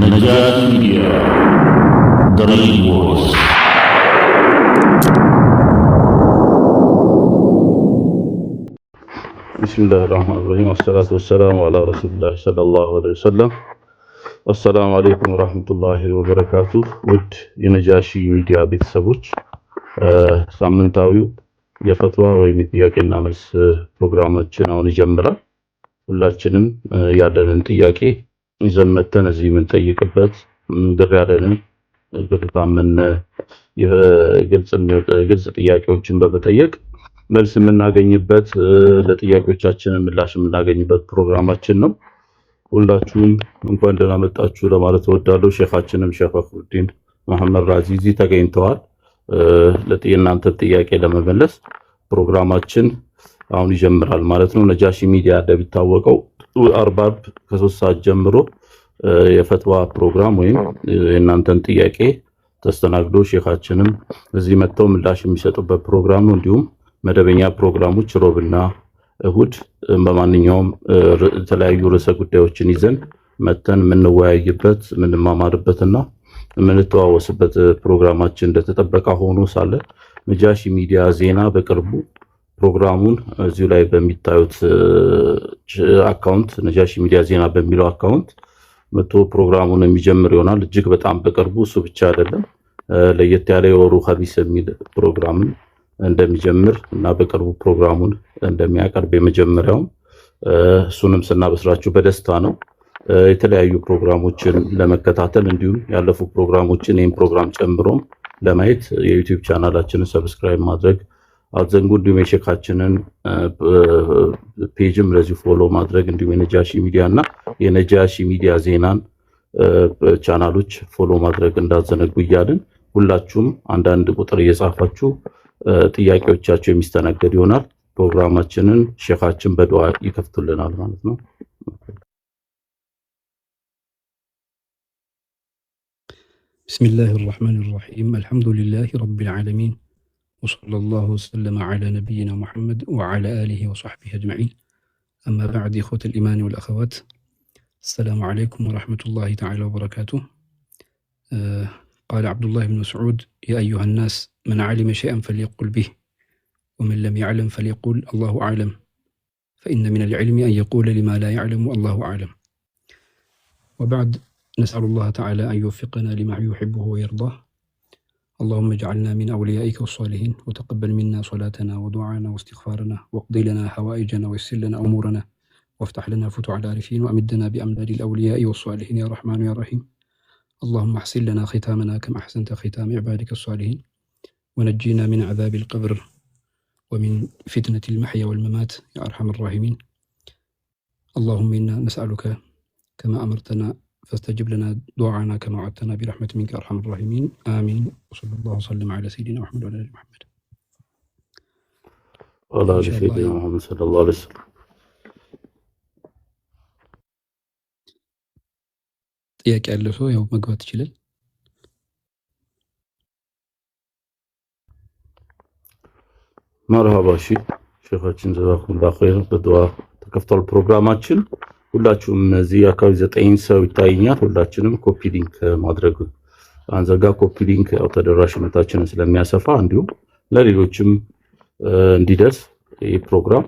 نجاة ميديا دريد وويس بسم الله الرحمن الرحيم والصلاة والسلام على رسول الله صلى الله عليه وسلم السلام عليكم ورحمة الله وبركاته ود የነጃሺ ሚዲያ ቤተሰቦች ሳምንታዊው የፈትዋ ወይም ጥያቄና መልስ ፕሮግራማችን አሁን ይጀምራል። ሁላችንም ያለንን ጥያቄ ይዘን መተን እዚህ የምንጠይቅበት ድር ያለንን በተታመነ ግልጽ ጥያቄዎችን በመጠየቅ መልስ የምናገኝበት ለጥያቄዎቻችን ምላሽ የምናገኝበት ፕሮግራማችን ነው። ሁላችሁም እንኳን ደህና መጣችሁ ለማለት እወዳለሁ። ሼኻችንም ሼኽ ፈኽሩዲን መሐመድ ራዚ ተገኝተዋል። ለእናንተ ጥያቄ ለመመለስ ፕሮግራማችን አሁን ይጀምራል ማለት ነው። ነጃሺ ሚዲያ እንደሚታወቀው አርብ ከ3 ሰዓት ጀምሮ የፈትዋ ፕሮግራም ወይም የእናንተን ጥያቄ ተስተናግዶ ሼኻችንም እዚህ መጥተው ምላሽ የሚሰጡበት ፕሮግራም ነው። እንዲሁም መደበኛ ፕሮግራሞች ሮብና እሁድ በማንኛውም የተለያዩ ርዕሰ ጉዳዮችን ይዘን መተን የምንወያይበት የምንማማርበትና የምንተዋወስበት ፕሮግራማችን እንደተጠበቀ ሆኖ ሳለ ነጃሺ ሚዲያ ዜና በቅርቡ ፕሮግራሙን እዚሁ ላይ በሚታዩት አካውንት ነጃሺ ሚዲያ ዜና በሚለው አካውንት መቶ ፕሮግራሙን የሚጀምር ይሆናል። እጅግ በጣም በቅርቡ እሱ ብቻ አይደለም፣ ለየት ያለ የወሩ ኸሚስ የሚል ፕሮግራምን እንደሚጀምር እና በቅርቡ ፕሮግራሙን እንደሚያቀርብ የመጀመሪያው እሱንም ስናበስራችሁ በደስታ ነው። የተለያዩ ፕሮግራሞችን ለመከታተል እንዲሁም ያለፉ ፕሮግራሞችን ይህን ፕሮግራም ጨምሮም ለማየት የዩቲዩብ ቻናላችንን ሰብስክራይብ ማድረግ አትዘንጉ። እንዲሁም የሼኻችንን ፔጅም ለዚህ ፎሎ ማድረግ እንዲሁም የነጃሺ ሚዲያ እና የነጃሺ ሚዲያ ዜናን ቻናሎች ፎሎ ማድረግ እንዳትዘነጉ እያልን ሁላችሁም አንዳንድ ቁጥር እየጻፋችሁ ጥያቄዎቻችሁ የሚስተናገድ ይሆናል። ፕሮግራማችንን ሼኻችን በዱዓ ይከፍቱልናል ማለት ነው። بسم الله الرحمن الرحيم الحمد لله رب العالمين وصلى الله وسلم على نبينا محمد وعلى آله وصحبه أجمعين أما بعد إخوة الإيمان والأخوات السلام عليكم ورحمة الله تعالى وبركاته. قال عبد الله بن مسعود يا أيها الناس من علم شيئا فليقل به ومن لم يعلم فليقول الله أعلم فإن من العلم أن يقول لما لا يعلم الله أعلم. وبعد نسأل الله تعالى أن يوفقنا لما يحبه ويرضاه. اللهم اجعلنا من أوليائك والصالحين وتقبل منا صلاتنا ودعانا واستغفارنا واقضي لنا حوائجنا ويسر لنا أمورنا وافتح لنا فتوح العارفين وأمدنا بأمداد الأولياء والصالحين يا رحمن يا رحيم. اللهم احسن لنا ختامنا كما أحسنت ختام عبادك الصالحين ونجينا من عذاب القبر ومن فتنة المحيا والممات يا أرحم الراحمين. اللهم إنا نسألك كما أمرتنا فاستجب لنا دعانا كما وعدتنا برحمة منك أرحم الراحمين آمين. وصلى الله وسلم على سيدنا محمد وعلى آل محمد. وعلى آل سيدنا محمد صلى الله عليه وسلم. ጥያቄ ያለው ሰው ያው መግባት ይችላል። መርሃባ እሺ ሼኻችን ጀዛኩሙላህ ኸይር በዱዓ ተከፍቷል ፕሮግራማችን። ሁላችሁም እዚህ አካባቢ 9 ሰው ይታየኛል። ሁላችንም ኮፒ ሊንክ ማድረግ አንዘጋ። ኮፒ ሊንክ ያው ተደራሽነታችንን ስለሚያሰፋ እንዲሁም ለሌሎችም እንዲደርስ ይህ ፕሮግራም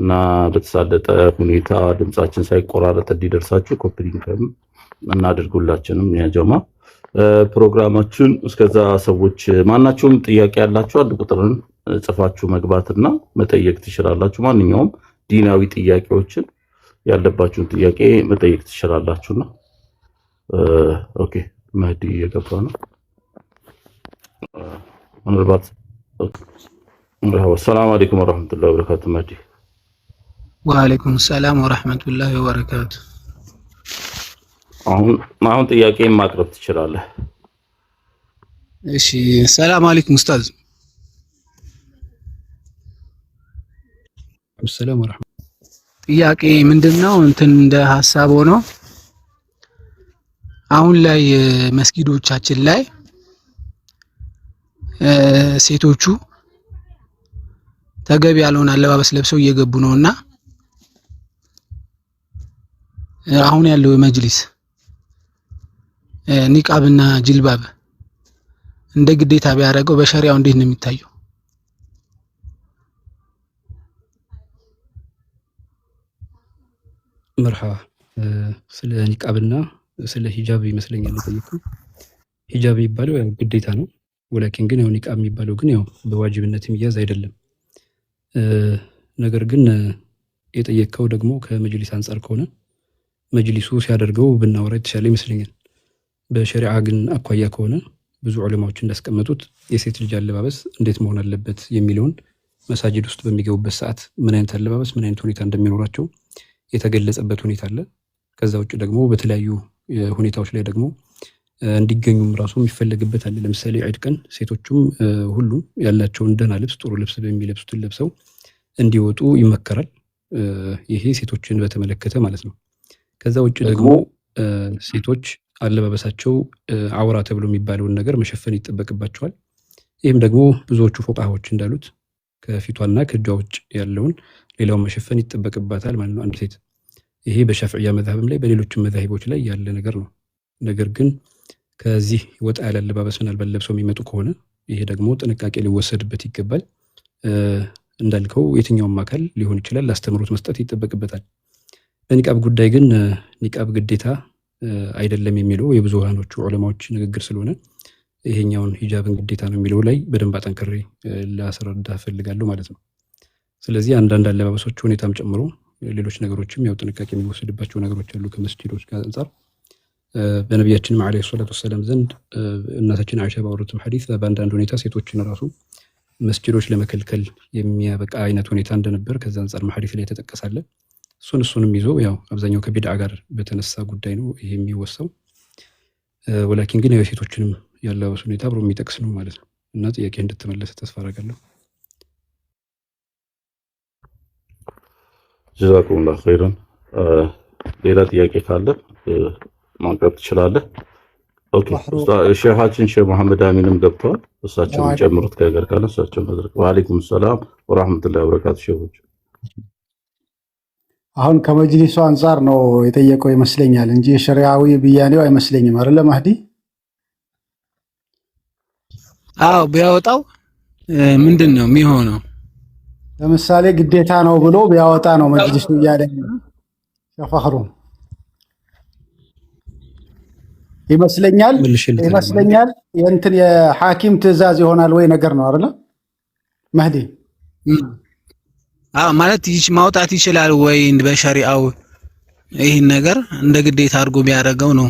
እና በተሳለጠ ሁኔታ ድምጻችን ሳይቆራረጥ እንዲደርሳችሁ ኮፒ ሊንክም እናድርጉላችንም ያ ጀማ። ፕሮግራማችን እስከዛ ሰዎች ማናቸውም ጥያቄ ያላችሁ አንድ ቁጥርን ጽፋችሁ መግባትና መጠየቅ ትችላላችሁ። ማንኛውም ዲናዊ ጥያቄዎችን ያለባችሁን ጥያቄ መጠየቅ ትችላላችሁና ኦኬ መህዲ እየገባ ነው። ምናልባት ሰላም አለይኩም ወራህመቱላሂ ወበረካቱ። መህዲ ወአለይኩም ሰላም ወራህመቱላሂ ወበረካቱ። አሁን ጥያቄ ማቅረብ ትችላለህ። እሺ ሰላም አለይኩም ኡስታዝ። ሰላም ወራህመቱ። ጥያቄ ምንድነው እንደ ሐሳብ ሆኖ አሁን ላይ መስጊዶቻችን ላይ ሴቶቹ ተገቢ ያልሆነ አለባበስ ለብሰው እየገቡ ነውና አሁን ያለው መጅሊስ ኒቃብና ጅልባብ እንደ ግዴታ ቢያደርገው በሸሪዓው እንዴት ነው የሚታየው? መርሐባ ስለ ኒቃብና ስለ ሂጃብ ይመስለኛል የጠየቀው። ሂጃብ የሚባለው ያው ግዴታ ነው። ወላኪን ግን ያው ኒቃብ የሚባለው ግን ያው በዋጅብነት የሚያዝ አይደለም። ነገር ግን የጠየቀው ደግሞ ከመጅሊስ አንፃር ከሆነ መጅሊሱ ሲያደርገው ብናወራ የተሻለ ይመስለኛል። በሸሪዓ ግን አኳያ ከሆነ ብዙ ዑለማዎች እንዳስቀመጡት የሴት ልጅ አለባበስ እንዴት መሆን አለበት የሚለውን መሳጅድ ውስጥ በሚገቡበት ሰዓት ምን አይነት አለባበስ ምን አይነት ሁኔታ እንደሚኖራቸው የተገለጸበት ሁኔታ አለ። ከዛ ውጭ ደግሞ በተለያዩ ሁኔታዎች ላይ ደግሞ እንዲገኙም ራሱ የሚፈለግበት አለ። ለምሳሌ ዒድ ቀን ሴቶቹም ሁሉም ያላቸውን ደህና ልብስ ጥሩ ልብስ በሚለብሱትን ለብሰው እንዲወጡ ይመከራል። ይሄ ሴቶችን በተመለከተ ማለት ነው። ከዛ ውጭ ደግሞ ሴቶች አለባበሳቸው አውራ ተብሎ የሚባለውን ነገር መሸፈን ይጠበቅባቸዋል። ይህም ደግሞ ብዙዎቹ ፉቃሃዎች እንዳሉት ከፊቷና ከእጇ ውጭ ያለውን ሌላውን መሸፈን ይጠበቅባታል ማለት ነው አንድ ሴት። ይሄ በሻፍዕያ መዝሀብም ላይ በሌሎችም መዛሂቦች ላይ ያለ ነገር ነው። ነገር ግን ከዚህ ወጣ ያለ አለባበስ ምናልባት ለብሰው የሚመጡ ከሆነ ይሄ ደግሞ ጥንቃቄ ሊወሰድበት ይገባል። እንዳልከው የትኛውም አካል ሊሆን ይችላል አስተምሮት መስጠት ይጠበቅበታል። በኒቃብ ጉዳይ ግን ኒቃብ ግዴታ አይደለም የሚለው የብዙሃኖቹ ዑለማዎች ንግግር ስለሆነ ይሄኛውን ሂጃብን ግዴታ ነው የሚለው ላይ በደንብ አጠንክሬ ላስረዳ ፈልጋለሁ ማለት ነው። ስለዚህ አንዳንድ አለባበሶች ሁኔታም ጨምሮ ሌሎች ነገሮችም ያው ጥንቃቄ የሚወሰድባቸው ነገሮች አሉ ከመስጂዶች ጋር አንፃር። በነቢያችን ዓለይሂ ሰላቱ ወሰላም ዘንድ እናታችን አይሻ ባወሩትም ሐዲስ በአንዳንድ ሁኔታ ሴቶችን ራሱ መስጂዶች ለመከልከል የሚያበቃ አይነት ሁኔታ እንደነበር ከዛ አንፃር ሐዲስ ላይ ተጠቀሳለ። እሱንም ይዞ ያው አብዛኛው ከቢድዓ ጋር በተነሳ ጉዳይ ነው ይሄ የሚወሰው። ወላኪን ግን የሴቶችንም ያለባበስ ሁኔታ አብሮ የሚጠቅስ ነው ማለት ነው። እና ጥያቄ እንድትመለስ ተስፋ አደርጋለሁ። ጀዛኩሙላህ ኸይረን። ሌላ ጥያቄ ካለ ማቅረብ ትችላለህ። ኦኬ ሼኻችን ሼህ መሐመድ አሚንም ገብተዋል። እሳቸው የሚጨምሩት ነገር ካለ እሳቸው መድረክ። ወአለይኩም ሰላም ወራህመቱላሂ ወበረካቱ። ሼኾች አሁን ከመጅሊሱ አንፃር ነው የጠየቀው ይመስለኛል እንጂ ሸሪዓዊ ብያኔው አይመስለኝም አይደለ ማህዲ? አዎ ቢያወጣው ምንድን ነው የሚሆነው? ለምሳሌ ግዴታ ነው ብሎ ቢያወጣ ነው መጅሊሱ እያለ ሸፋህሩ ይመስለኛል የእንትን የሐኪም ትዕዛዝ ይሆናል ወይ ነገር ነው አይደለ ማህዲ? ማለት ማውጣት ይችላል ወይ በሸሪዓው ይህን ነገር እንደ ግዴታ አድርጎ ቢያደርገው ነው።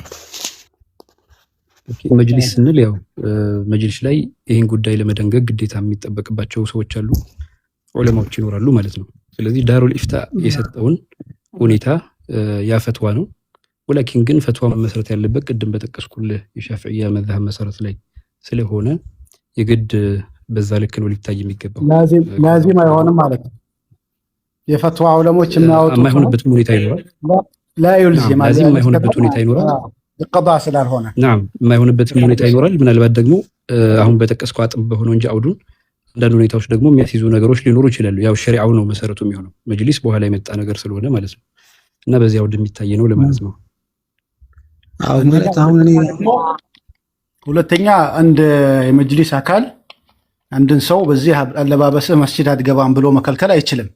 መጅሊስ ስንል ያው መጅሊስ ላይ ይህን ጉዳይ ለመደንገግ ግዴታ የሚጠበቅባቸው ሰዎች አሉ፣ ዑለማዎች ይኖራሉ ማለት ነው። ስለዚህ ዳሩል ኢፍታ የሰጠውን ሁኔታ ያ ፈትዋ ነው። ወላኪን ግን ፈትዋ መሰረት ያለበት ቅድም በጠቀስኩልህ የሻፍዕያ መዝሀብ መሰረት ላይ ስለሆነ የግድ በዛ ልክ ነው ሊታይ የሚገባው። ላዚም አይሆንም ማለት ነው። የፈትዋ ዑለሞች የሚያወጡት የማይሆንበት ሁኔታ ይኖራል። ላ ይልዚም ላዚም የማይሆንበት ሁኔታ ይኖራል። ይቀዳ ስላልሆነ ናም የማይሆንበት ሁኔታ ይኖራል። ምናልባት ደግሞ አሁን በጠቀስከው አጥብ በሆነው እንጂ አውዱን አንዳንድ ሁኔታዎች ደግሞ የሚያስይዙ ነገሮች ሊኖሩ ይችላሉ። ያው ሸሪዓው ነው መሰረቱ የሚሆነው መጅሊስ በኋላ የመጣ ነገር ስለሆነ ማለት ነው። እና በዚህ አውድ የሚታይ ነው ለማለት ነው። አዎ ማለት አሁን ሁለተኛ እንደ የመጅሊስ አካል አንድን ሰው በዚህ አለባበስህ መስጂድ አትገባም ብሎ መከልከል አይችልም።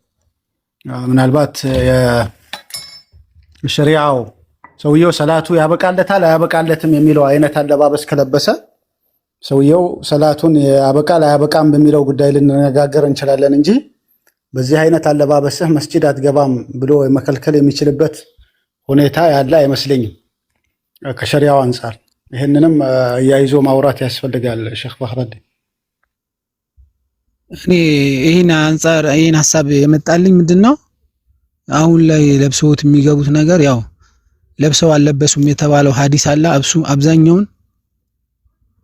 ምናልባት የሸሪዓው ሰውየው ሰላቱ ያበቃለታል አያበቃለትም የሚለው አይነት አለባበስ ከለበሰ ሰውየው ሰላቱን ያበቃል አያበቃም በሚለው ጉዳይ ልንነጋገር እንችላለን እንጂ በዚህ አይነት አለባበስህ መስጂድ አትገባም ብሎ መከልከል የሚችልበት ሁኔታ ያለ አይመስለኝም ከሸሪዓው አንፃር። ይህንንም ያይዞ ማውራት ያስፈልጋል። ሼኽ ባህረዲ እኔ ይህን ሀሳብ የመጣልኝ ምንድነው አሁን ላይ ለብሰውት የሚገቡት ነገር ያው ለብሰው አልለበሱም የተባለው ሐዲስ አለ። አብዛኛውን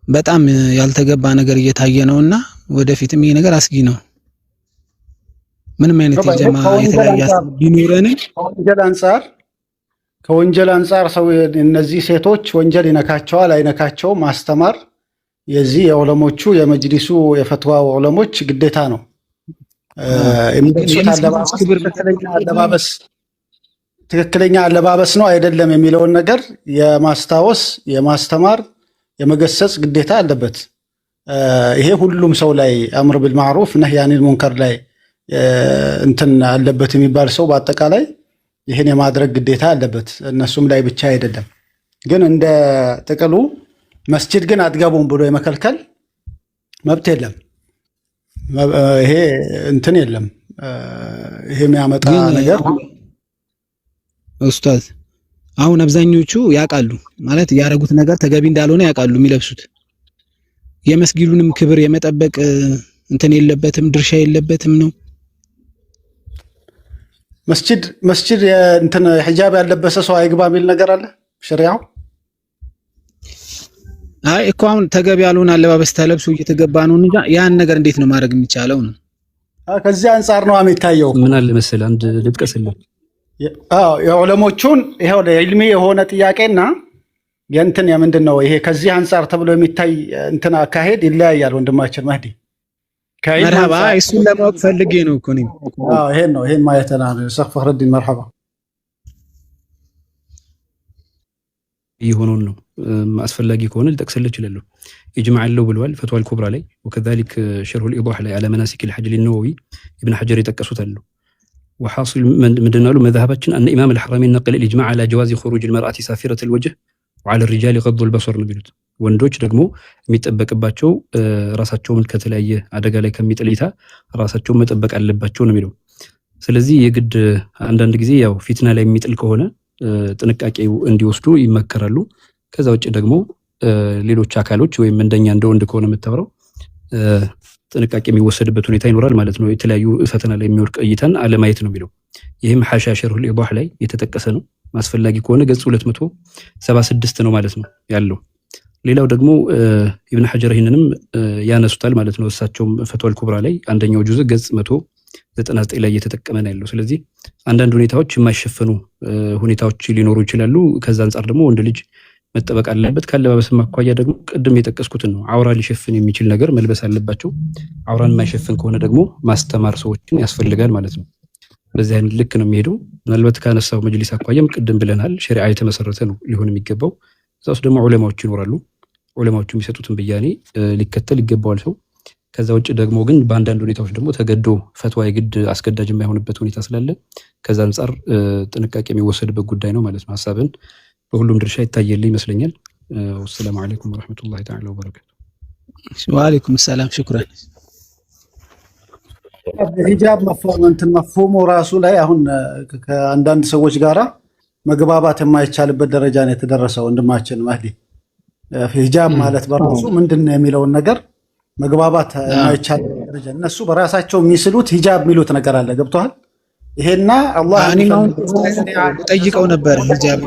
በጣም ያልተገባ ነገር እየታየ ነውና ወደፊትም ይሄ ነገር አስጊ ነው። ምንም አይነት የጀማ የተለያየ ቢኖረን ከወንጀል አንፃር ሰው እነዚህ ሴቶች ወንጀል ይነካቸዋል አይነካቸውም ማስተማር የዚህ የዑለሞቹ የመጅሊሱ የፈትዋ ዑለሞች ግዴታ ነው። የሚደርሱት አለባበስ ትክክለኛ አለባበስ ነው አይደለም የሚለውን ነገር የማስታወስ የማስተማር የመገሰጽ ግዴታ አለበት። ይሄ ሁሉም ሰው ላይ አምር ቢልማዕሩፍ ነህይ አኒል ሙንከር ላይ እንትን አለበት የሚባል ሰው በአጠቃላይ ይህን የማድረግ ግዴታ አለበት። እነሱም ላይ ብቻ አይደለም። ግን እንደ ጥቅሉ መስጂድ ግን አትገቡም ብሎ የመከልከል መብት የለም። ይሄ እንትን የለም። ይሄ የሚያመጣ ነገር ኡስታዝ አሁን አብዛኞቹ ያውቃሉ ማለት ያደረጉት ነገር ተገቢ እንዳልሆነ ያውቃሉ። የሚለብሱት የመስጊዱንም ክብር የመጠበቅ እንትን የለበትም ድርሻ የለበትም ነው። መስጂድ እንትን ሂጃብ ያለበሰ ሰው አይግባ የሚል ነገር አለ ሸሪዓው። አይ እኮ አሁን ተገቢ ያልሆነ አለባበስ ተለብሶ እየተገባ ነው እንጂ ያን ነገር እንዴት ነው ማድረግ የሚቻለው ነው? ከዚህ አንፃር ነው የሚታየው። ምን አለ መሰለህ አንድ ልጥቀስልህ። የዑለሞቹን ይሄው ለዕልሚ የሆነ ጥያቄና የእንትን የምንድን ነው ይሄ ከዚህ አንፃር ተብሎ የሚታይ እንትን አካሄድ ይለያያል። ወንድማችን መህዲ መርሐባ እሱን ለማወቅ ፈልጌ ነው እኮ ነው። ይሄን ማየተና ሸኽ ፈኽረዲን መርሐባ የሆነውን ነው አስፈላጊ ከሆነ ልጠቅስልህ እችላለሁ። ኢጅማዕ አለው ብለዋል ፈትዋ አልኩብራ ላይ ወከዛሊክ ሸርሁ አልኢዳህ ላይ አለ መናሲክ አልሐጅ ሊነወዊ ኢብኑ ሐጀር የጠቀሱት አሉ። وحاصل مدنا له مذهباتنا أن إمام الحرمين نقل الإجماع على جواز خروج المرأة سافرة الوجه وعلى الرجال غض البصر نبيلت ወንዶች ደግሞ የሚጠበቅባቸው ራሳቸውን ከተለያየ አደጋ ላይ ከሚጥልይታ ራሳቸውን መጠበቅ አለባቸው ነው የሚለው። ስለዚህ የግድ አንዳንድ ጊዜ ያው ፊትና ላይ የሚጥል ከሆነ ጥንቃቄው እንዲወስዱ ይመከራሉ። ከዛ ውጭ ደግሞ ሌሎች አካሎች ወይም እንደኛ እንደ ወንድ ከሆነ የምታወራው ጥንቃቄ የሚወሰድበት ሁኔታ ይኖራል ማለት ነው። የተለያዩ ፈተና ላይ የሚወርቅ እይታን አለማየት ነው የሚለው። ይህም ሐሻ ሸርሁል ኢዳህ ላይ የተጠቀሰ ነው። ማስፈላጊ ከሆነ ገጽ 276 ነው ማለት ነው ያለው። ሌላው ደግሞ ኢብኑ ሐጀር ይህንንም ያነሱታል ማለት ነው። እሳቸውም ፈትዋል ኩብራ ላይ አንደኛው ጁዝ ገጽ 199 ላይ እየተጠቀመ ነው ያለው። ስለዚህ አንዳንድ ሁኔታዎች የማይሸፈኑ ሁኔታዎች ሊኖሩ ይችላሉ። ከዛ አንፃር ደግሞ ወንድ ልጅ መጠበቅ አለበት። ካለባበስ ማኳያ ደግሞ ቅድም የጠቀስኩትን ነው አውራ ሊሸፍን የሚችል ነገር መልበስ አለባቸው። አውራን የማይሸፍን ከሆነ ደግሞ ማስተማር ሰዎችን ያስፈልጋል ማለት ነው። በዚህ አይነት ልክ ነው የሚሄደው። ምናልባት ካነሳው መጅሊስ አኳያም ቅድም ብለናል ሸሪዓ የተመሰረተ ነው ሊሆን የሚገባው። እዛ ውስጥ ደግሞ ዑለማዎች ይኖራሉ። ዑለማዎቹ የሚሰጡትን ብያኔ ሊከተል ይገባዋል ሰው። ከዛ ውጭ ደግሞ ግን በአንዳንድ ሁኔታዎች ደግሞ ተገዶ ፈትዋ የግድ አስገዳጅ የማይሆንበት ሁኔታ ስላለ ከዛ አንፃር ጥንቃቄ የሚወሰድበት ጉዳይ ነው ማለት ነው። ሐሳብን በሁሉም ድርሻ ይታየልኝ ይመስለኛል። ወሰላሙ አለይኩም ወራህመቱላሂ ተዓላ ወበረካቱ። ወአለይኩም ሰላም ሽኩራን። ሂጃብ መፍሁሙ ራሱ ላይ አሁን ከአንዳንድ ሰዎች ጋራ መግባባት የማይቻልበት ደረጃ ነው የተደረሰው። ወንድማችን መህዲ ሂጃብ ማለት በራሱ ምንድነው የሚለውን ነገር መግባባት የማይቻልበት ደረጃ እነሱ በራሳቸው የሚስሉት ሂጃብ የሚሉት ነገር አለ። ገብቷል? ይሄና አላህ ጠይቀው ነበር ሂጃብ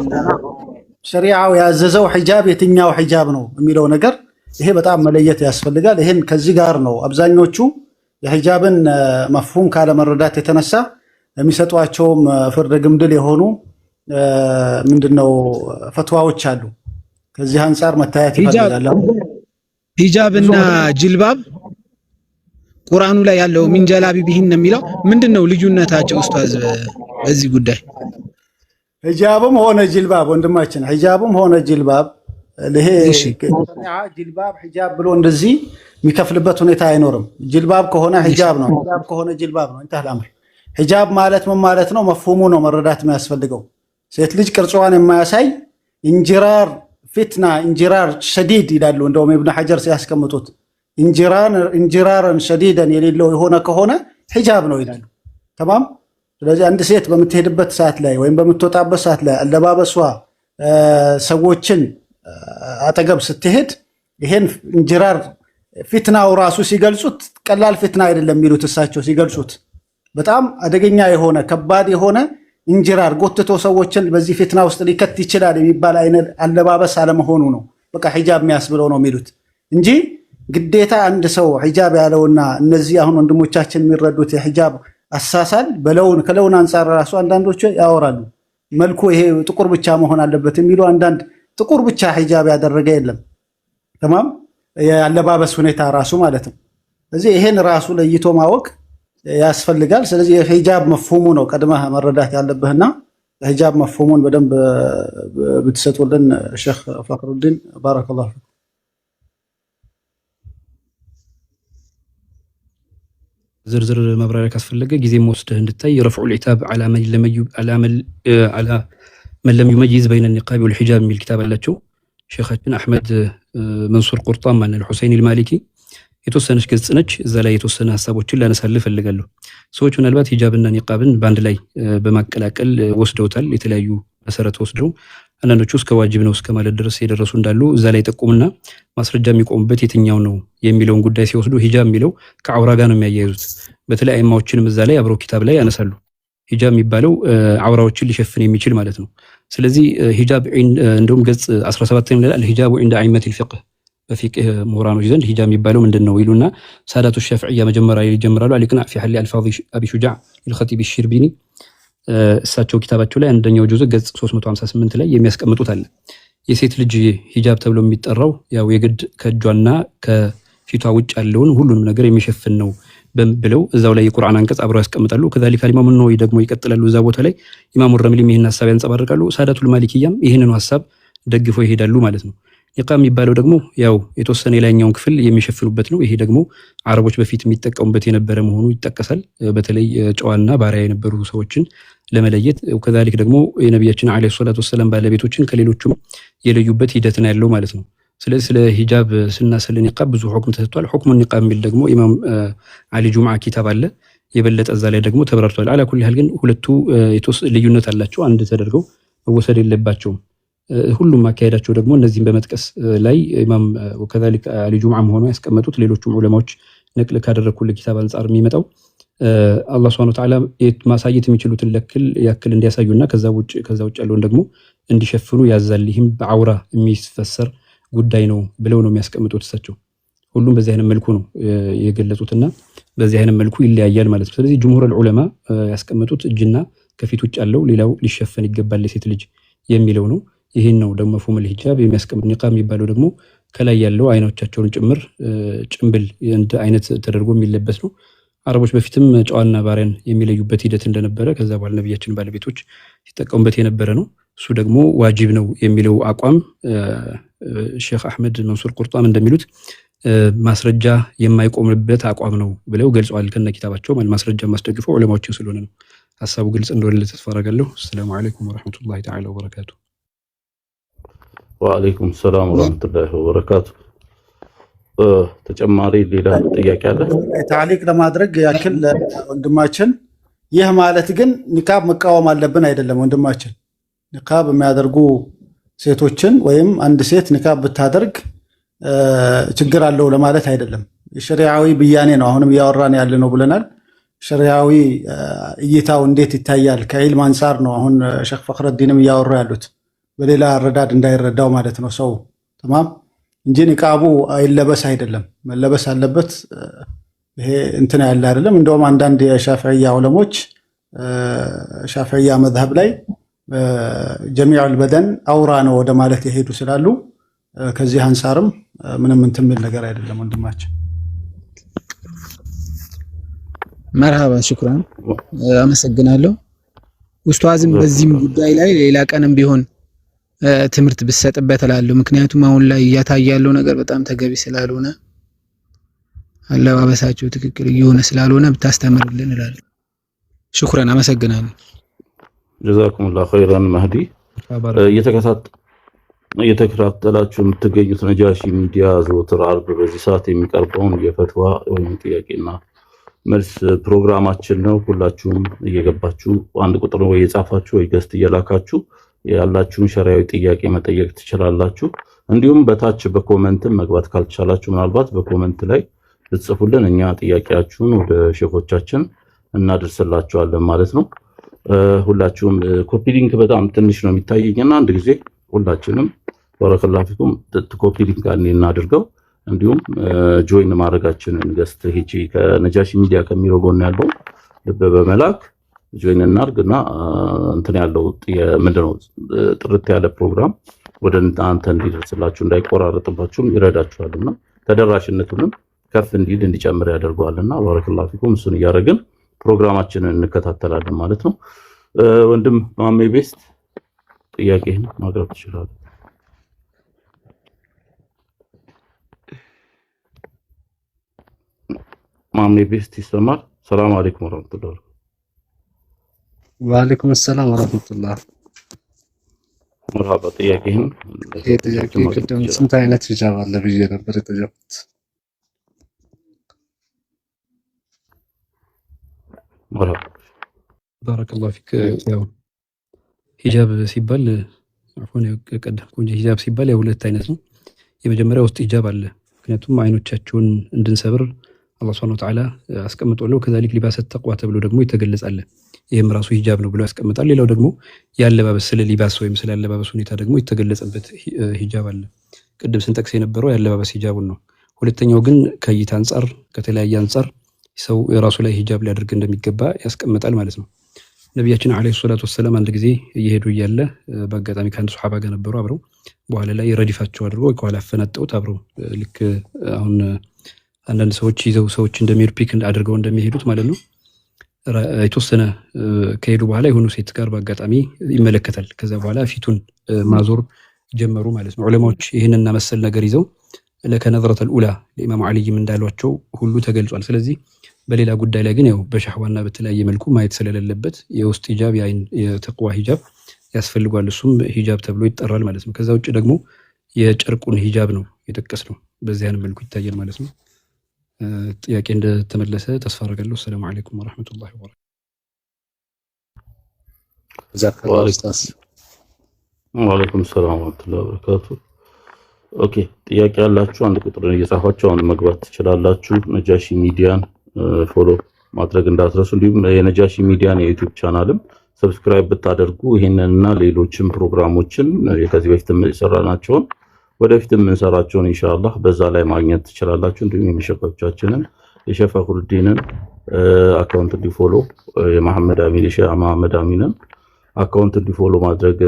ሸሪዓው ያዘዘው ሂጃብ የትኛው ሂጃብ ነው የሚለው ነገር ይሄ በጣም መለየት ያስፈልጋል። ይሄን ከዚህ ጋር ነው አብዛኞቹ የሂጃብን መፍሁም ካለመረዳት የተነሳ የሚሰጧቸውም ፍርደ ግምድል የሆኑ ምንድነው ፈትዋዎች አሉ። ከዚህ አንፃር መታየት ይፈልጋል። ሂጃብና ጅልባብ ቁርአኑ ላይ ያለው ሚን ጀላቢቢሂን የሚለው ምንድነው ልዩነታቸው ኡስታዝ በዚህ ጉዳይ? ሂጃብም ሆነ ጅልባብ ወንድማችን ሂጃብም ሆነ ጅልባብ ለሄ ጅልባብ ሂጃብ ብሎ እንደዚህ የሚከፍልበት ሁኔታ አይኖርም። ጅልባብ ከሆነ ሂጃብ ነው፣ ሂጃብ ከሆነ ጅልባብ ነው። እንተህ አምር ሂጃብ ማለት ምን ማለት ነው? መፍሁሙ ነው መረዳት የሚያስፈልገው። ሴት ልጅ ቅርጿን የማያሳይ እንጅራር ፊትና እንጅራር ሸዲድ ይላሉ። እንደውም ኢብኑ ሐጀር ሲያስቀምጡት እንጅራርን ሸዲደን የሌለው የሆነ ከሆነ ሂጃብ ነው ይላሉ። ተማም። ስለዚህ አንድ ሴት በምትሄድበት ሰዓት ላይ ወይም በምትወጣበት ሰዓት ላይ አለባበሷ ሰዎችን አጠገብ ስትሄድ ይሄን እንጅራር ፊትናው ራሱ ሲገልጹት ቀላል ፊትና አይደለም የሚሉት እሳቸው ሲገልጹት በጣም አደገኛ የሆነ ከባድ የሆነ እንጅራር ጎትቶ ሰዎችን በዚህ ፊትና ውስጥ ሊከት ይችላል የሚባል አይነት አለባበስ አለመሆኑ ነው በቃ ሂጃብ የሚያስብለው ነው የሚሉት እንጂ ግዴታ አንድ ሰው ሂጃብ ያለውና እነዚህ አሁን ወንድሞቻችን የሚረዱት የሂጃብ አሳሳል ከለውን አንፃር ራሱ አንዳንዶቹ ያወራሉ። መልኩ ይሄ ጥቁር ብቻ መሆን አለበት የሚሉ አንዳንድ ጥቁር ብቻ ሂጃብ ያደረገ የለም። ተማም የአለባበስ ሁኔታ ራሱ ማለት ነው። ስለዚህ ይሄን ራሱ ለይቶ ማወቅ ያስፈልጋል። ስለዚህ የሂጃብ መፍሁሙ ነው ቀድመህ መረዳት ያለብህና ሂጃብ መፍሁሙን በደንብ ብትሰጡልን ሼክ ፈክሩዲን ባረከላሁ ፊኩም። ዝርዝር ማብራሪያ ካስፈለገ ጊዜም ወስደህ እንድታይ ረፍዑል ዒታብ ዐላ መን ለም ዩመይዝ በይነ ኒቃብ ወልሒጃብ የሚል ኪታብ አላቸው ሼኻችን አሕመድ መንሱር ቁርጣን ማን አልሁሰይን አልማሊኪ የተወሰነች ገጽ ነች። እዛ ላይ የተወሰነ ሐሳቦችን ላነሳልህ ፈልጋለሁ። ሰዎች ምናልባት ሂጃብና ኒቃብን በአንድ ላይ በማቀላቀል ወስደውታል። የተለያዩ መሰረት ወስደው አንዳንዶቹ እስከ ዋጅብ ነው እስከ ማለት ድረስ የደረሱ እንዳሉ እዛ ላይ ጠቁምና ማስረጃ የሚቆሙበት የትኛው ነው የሚለውን ጉዳይ ሲወስዱ ሂጃብ የሚለው ከዐውራ ጋር ነው የሚያያይዙት። በተለይ አይማዎችንም እዛ ላይ አብረው ኪታብ ላይ ያነሳሉ። ሂጃብ የሚባለው ዐውራዎችን ሊሸፍን የሚችል ማለት ነው። ስለዚህ ሂጃብ እንደውም ገጽ 17 ላይ ይላል ሂጃቡ ዒንደ አኢመቲል ፊቅህ በፊቅህ ምሁራኖች ዘንድ ሂጃብ የሚባለው ምንድነው ይሉና ሳዳቱ ሸፍዕያ መጀመሪያ ይጀምራሉ። አልኢቅናዕ ፊ ሐሊ አልፋዝ አቢ ሹጃዕ አልኸጢብ አሽርቢኒ እሳቸው ኪታባቸው ላይ አንደኛው ጁዝ ገጽ 358 ላይ የሚያስቀምጡት አለ። የሴት ልጅ ሂጃብ ተብሎ የሚጠራው ያው የግድ ከእጇና ከፊቷ ውጭ ያለውን ሁሉንም ነገር የሚሸፍን ነው ብለው እዛው ላይ የቁርአን አንቀጽ አብረው ያስቀምጣሉ። ከዛሊካ ኢማሙ ነወዊ ደግሞ ይቀጥላሉ። እዛ ቦታ ላይ ኢማሙ ረምሊም ይህን ሐሳብ ያንጸባርቃሉ። ሳዳቱል ማሊኪያም ይህንኑ ሐሳብ ደግፈው ይሄዳሉ ማለት ነው። ኒቃብ የሚባለው ደግሞ ያው የተወሰነ የላይኛውን ክፍል የሚሸፍኑበት ነው። ይሄ ደግሞ አረቦች በፊት የሚጠቀሙበት የነበረ መሆኑ ይጠቀሳል። በተለይ ጨዋና ባሪያ የነበሩ ሰዎችን ለመለየት ከዛሊክ ደግሞ የነቢያችን አለይሂ ሰላቱ ወሰለም ባለቤቶችን ከሌሎቹም የለዩበት ሂደት ነው ያለው ማለት ነው። ስለዚህ ስለ ሂጃብ ስለ ኒቃብ ብዙ ሁክም ተሰጥቷል። ሁክሙ ኒቃብ የሚል ደግሞ ኢማም አሊ ጁምዓ ኪታብ አለ የበለጠ እዛ ላይ ደግሞ ተብራርቷል። አላ ኩል ሐል ግን ሁለቱ ልዩነት አላቸው። አንድ ተደርገው መወሰድ የለባቸውም። ሁሉም አካሄዳቸው ደግሞ እነዚህን በመጥቀስ ላይ ኢማም ወከዛሊክ አሊ ጁምዓ ሆኖ ያስቀመጡት ሌሎችም ዑለማዎች ነቅል ካደረኩል ኪታብ አንፃር የሚመጣው አላህ Subhanahu Wa Ta'ala ማሳየት የሚችሉትን ያክል እንዲያሳዩና ከዛ ውጭ ያለውን ደግሞ እንዲሸፍኑ ያዛል። ይህም በዐውራ የሚፈሰር ጉዳይ ነው ብለው ነው የሚያስቀምጡት እሳቸው። ሁሉም በዚህ አይነት መልኩ ነው የገለጹትና በዚህ አይነት መልኩ ይለያያል ማለት ነው። ስለዚህ ጅምሁር ዑለማ ያስቀመጡት እጅና ከፊት ውጭ ያለው ሌላው ሊሸፈን ይገባል ለሴት ልጅ የሚለው ነው። ይሄን ነው ደግሞ መፍሁሙል ሂጃብ የሚያስቀምጥ። ኒቃብ የሚባለው ደግሞ ከላይ ያለው አይኖቻቸውን ጭምር ጭምብል እንደ አይነት ተደርጎ የሚለበስ ነው። አረቦች በፊትም ጨዋና ባሪያን የሚለዩበት ሂደት እንደነበረ ከዛ በኋላ ነብያችን ባለቤቶች ሲጠቀሙበት የነበረ ነው። እሱ ደግሞ ዋጅብ ነው የሚለው አቋም ሼክ አህመድ መንሱር ቁርጣም እንደሚሉት ማስረጃ የማይቆምበት አቋም ነው ብለው ገልጸዋል። ከነ ኪታባቸው ማለት ማስረጃ ማስደግፈው ዑለማዎችን ስለሆነ ነው። ሐሳቡ ግልጽ እንደሆነ ተስፋ አደርጋለሁ። ሰላም አለይኩም ወራህመቱላሂ ተዓላ ወበረካቱ። ወአለይኩም ሰላም ወራህመቱላሂ ወበረካቱ። ተጨማሪ ሌላ ጥያቄ አለ? ታሊቅ ለማድረግ ያክል ወንድማችን፣ ይህ ማለት ግን ኒካብ መቃወም አለብን አይደለም ወንድማችን። ኒካብ የሚያደርጉ ሴቶችን ወይም አንድ ሴት ኒካብ ብታደርግ ችግር አለው ለማለት አይደለም። የሸሪዓዊ ብያኔ ነው አሁንም እያወራን ያለ ነው ብለናል። ሸሪዓዊ እይታው እንዴት ይታያል ከኢልም አንፃር ነው አሁን ሼክ ፈክረዲንም እያወሩ ያሉት፣ በሌላ አረዳድ እንዳይረዳው ማለት ነው ሰው ተማም እንጂ ኒቃቡ አይለበስ አይደለም፣ መለበስ አለበት። ይሄ እንትን ያለ አይደለም። እንደውም አንዳንድ የሻፊዕያ ዑለሞች ሻፊዕያ መዝሀብ ላይ ጀሚዑል በደን አውራ ነው ወደ ማለት የሄዱ ስላሉ ከዚህ አንፃርም ምንም እንትን የሚል ነገር አይደለም ወንድማችን። መርሃባ ሽኩራን፣ አመሰግናለሁ ኡስታዝም። በዚህም ጉዳይ ላይ ሌላ ቀንም ቢሆን ትምህርት ብሰጥበት እላለሁ። ምክንያቱም አሁን ላይ እያታየ ያለው ነገር በጣም ተገቢ ስላልሆነ አለባበሳቸው ትክክል እየሆነ ስላልሆነ ብታስተምርልን እላለሁ። ሽኩራን፣ አመሰግናለሁ። ጀዛኩሙላሁ ኸይራን። መህዲ እየተከታተላችሁ የምትገኙት ነጃሺ ሚዲያ ዘወትር ዓርብ በዚህ ሰዓት የሚቀርበውን የፈትዋ ወይም ጥያቄና መልስ ፕሮግራማችን ነው። ሁላችሁም እየገባችሁ አንድ ቁጥር ወይ የጻፋችሁ ወይ ገስት እየላካችሁ ያላችሁን ሸሪዓዊ ጥያቄ መጠየቅ ትችላላችሁ። እንዲሁም በታች በኮሜንትም መግባት ካልቻላችሁ ምናልባት በኮሜንት ላይ ልትጽፉልን እኛ ጥያቄያችሁን ወደ ሼኾቻችን እናደርስላችኋለን ማለት ነው። ሁላችሁም ኮፒ ሊንክ በጣም ትንሽ ነው የሚታየኝና አንድ ጊዜ ሁላችንም ባረከላሁ ፊኩም ኮፒ ሊንክ እናድርገው። እንዲሁም ጆይን ማድረጋችንን ገስት ሂጂ ከነጃሺ ሚዲያ ከሚለው ጎን ያለው ልብ በመላክ ጆይን እናርግና እንትን ያለው ምንድነው ጥርት ያለ ፕሮግራም ወደ እናንተ እንዲደርስላችሁ እንዳይቆራረጥባችሁም ይረዳችኋልና ተደራሽነቱንም ከፍ እንዲል እንዲጨምር ያደርገዋልና ባረከላሁ ፊኩም። እሱን እያደረግን ፕሮግራማችንን እንከታተላለን ማለት ነው። ወንድም ማሜ ቤስት ጥያቄህን ማቅረብ ትችላለህ። ማሜ ቤስት ይሰማል? ሰላም አለይኩም ወራህመቱላህ። ወአለይኩም ሰላም ወራህመቱላህ። መርሃባ ጥያቄህን ጥያቄ ቅድም ስንት አይነት ሂጃብ አለ ብዬ ነበር የጠየቁት። መርሃባ ባረከላሁ ፊክ። ያው ሂጃብ ሲባል አሁን ቀደም ቆንጆ ሂጃብ ሲባል ያው ሁለት አይነት ነው። የመጀመሪያው ውስጥ ሂጃብ አለ። ምክንያቱም አይኖቻቸውን እንድንሰብር አላህ Subhanahu Wa Ta'ala አስቀምጦለው ከዛሊክ ሊባስ ተቅዋ ተብሎ ደግሞ ይተገለጻል። ይሄም ራሱ ሂጃብ ነው ብሎ ያስቀምጣል። ሌላው ደግሞ ያለባበስ ስለ ሊባስ ወይም ስለ ያለባበስ ሁኔታ ደግሞ የተገለጸበት ሂጃብ አለ። ቅድም ስንጠቅስ የነበረው ያለባበስ ሂጃቡን ነው። ሁለተኛው ግን ከእይታ አንፃር ከተለያየ አንፃር ሰው የራሱ ላይ ሂጃብ ሊያደርግ እንደሚገባ ያስቀምጣል ማለት ነው። ነብያችን አለይሂ ሰላቱ ወሰለም አንድ ጊዜ እየሄዱ እያለ በአጋጣሚ ከአንድ ሱሐባ ጋር ነበሩ አብረው። በኋላ ላይ ረዲፋቸው አድርገው ከኋላ አፈናጠውት አብረው ልክ አሁን አንዳንድ ሰዎች ይዘው ሰዎች እንደሚሄዱ ፒክ አድርገው እንደሚሄዱት ማለት ነው። የተወሰነ ከሄዱ በኋላ የሆኑ ሴት ጋር በአጋጣሚ ይመለከታል። ከዛ በኋላ ፊቱን ማዞር ጀመሩ ማለት ነው። ዑለማዎች ይህንና መሰል ነገር ይዘው ለከነዝረተል ኡላ ለኢማሙ አልይም እንዳሏቸው ሁሉ ተገልጿል። ስለዚህ በሌላ ጉዳይ ላይ ግን ያው በሻህዋና በተለያየ መልኩ ማየት ስለሌለበት የውስጥ ሂጃብ የተቅዋ ሂጃብ ያስፈልጓል። እሱም ሂጃብ ተብሎ ይጠራል ማለት ነው። ከዛ ውጭ ደግሞ የጨርቁን ሂጃብ ነው የጠቀስነው። በዚህ አይነት መልኩ ይታያል ማለት ነው። ጥያቄ እንደተመለሰ ተስፋ አደርጋለሁ። ሰላም አለይኩም ወራህመቱላሂ ወበረካቱ። ወአለይኩም ሰላም ወራህመቱላሂ ወበረካቱ። ኦኬ ጥያቄ ያላችሁ አንድ ቁጥርን እየጻፋችሁ አሁን መግባት ትችላላችሁ። ነጃሺ ሚዲያን ፎሎ ማድረግ እንዳትረሱ። እንዲሁም የነጃሺ ሚዲያን የዩቲዩብ ቻናልም ሰብስክራይብ ብታደርጉ ይሄንንና ሌሎችም ፕሮግራሞችን ከዚህ በፊት የሰራናቸውን ወደፊትም እንሰራቸውን ኢንሻአላህ በዛ ላይ ማግኘት ትችላላችሁ። እንዲሁም የሸፈቻችንን የሸፈኹልዲንን አካውንት እንዲፎሎ የመሐመድ አሚን የመሐመድ አሚንን አካውንት እንዲፎሎ ማድረግ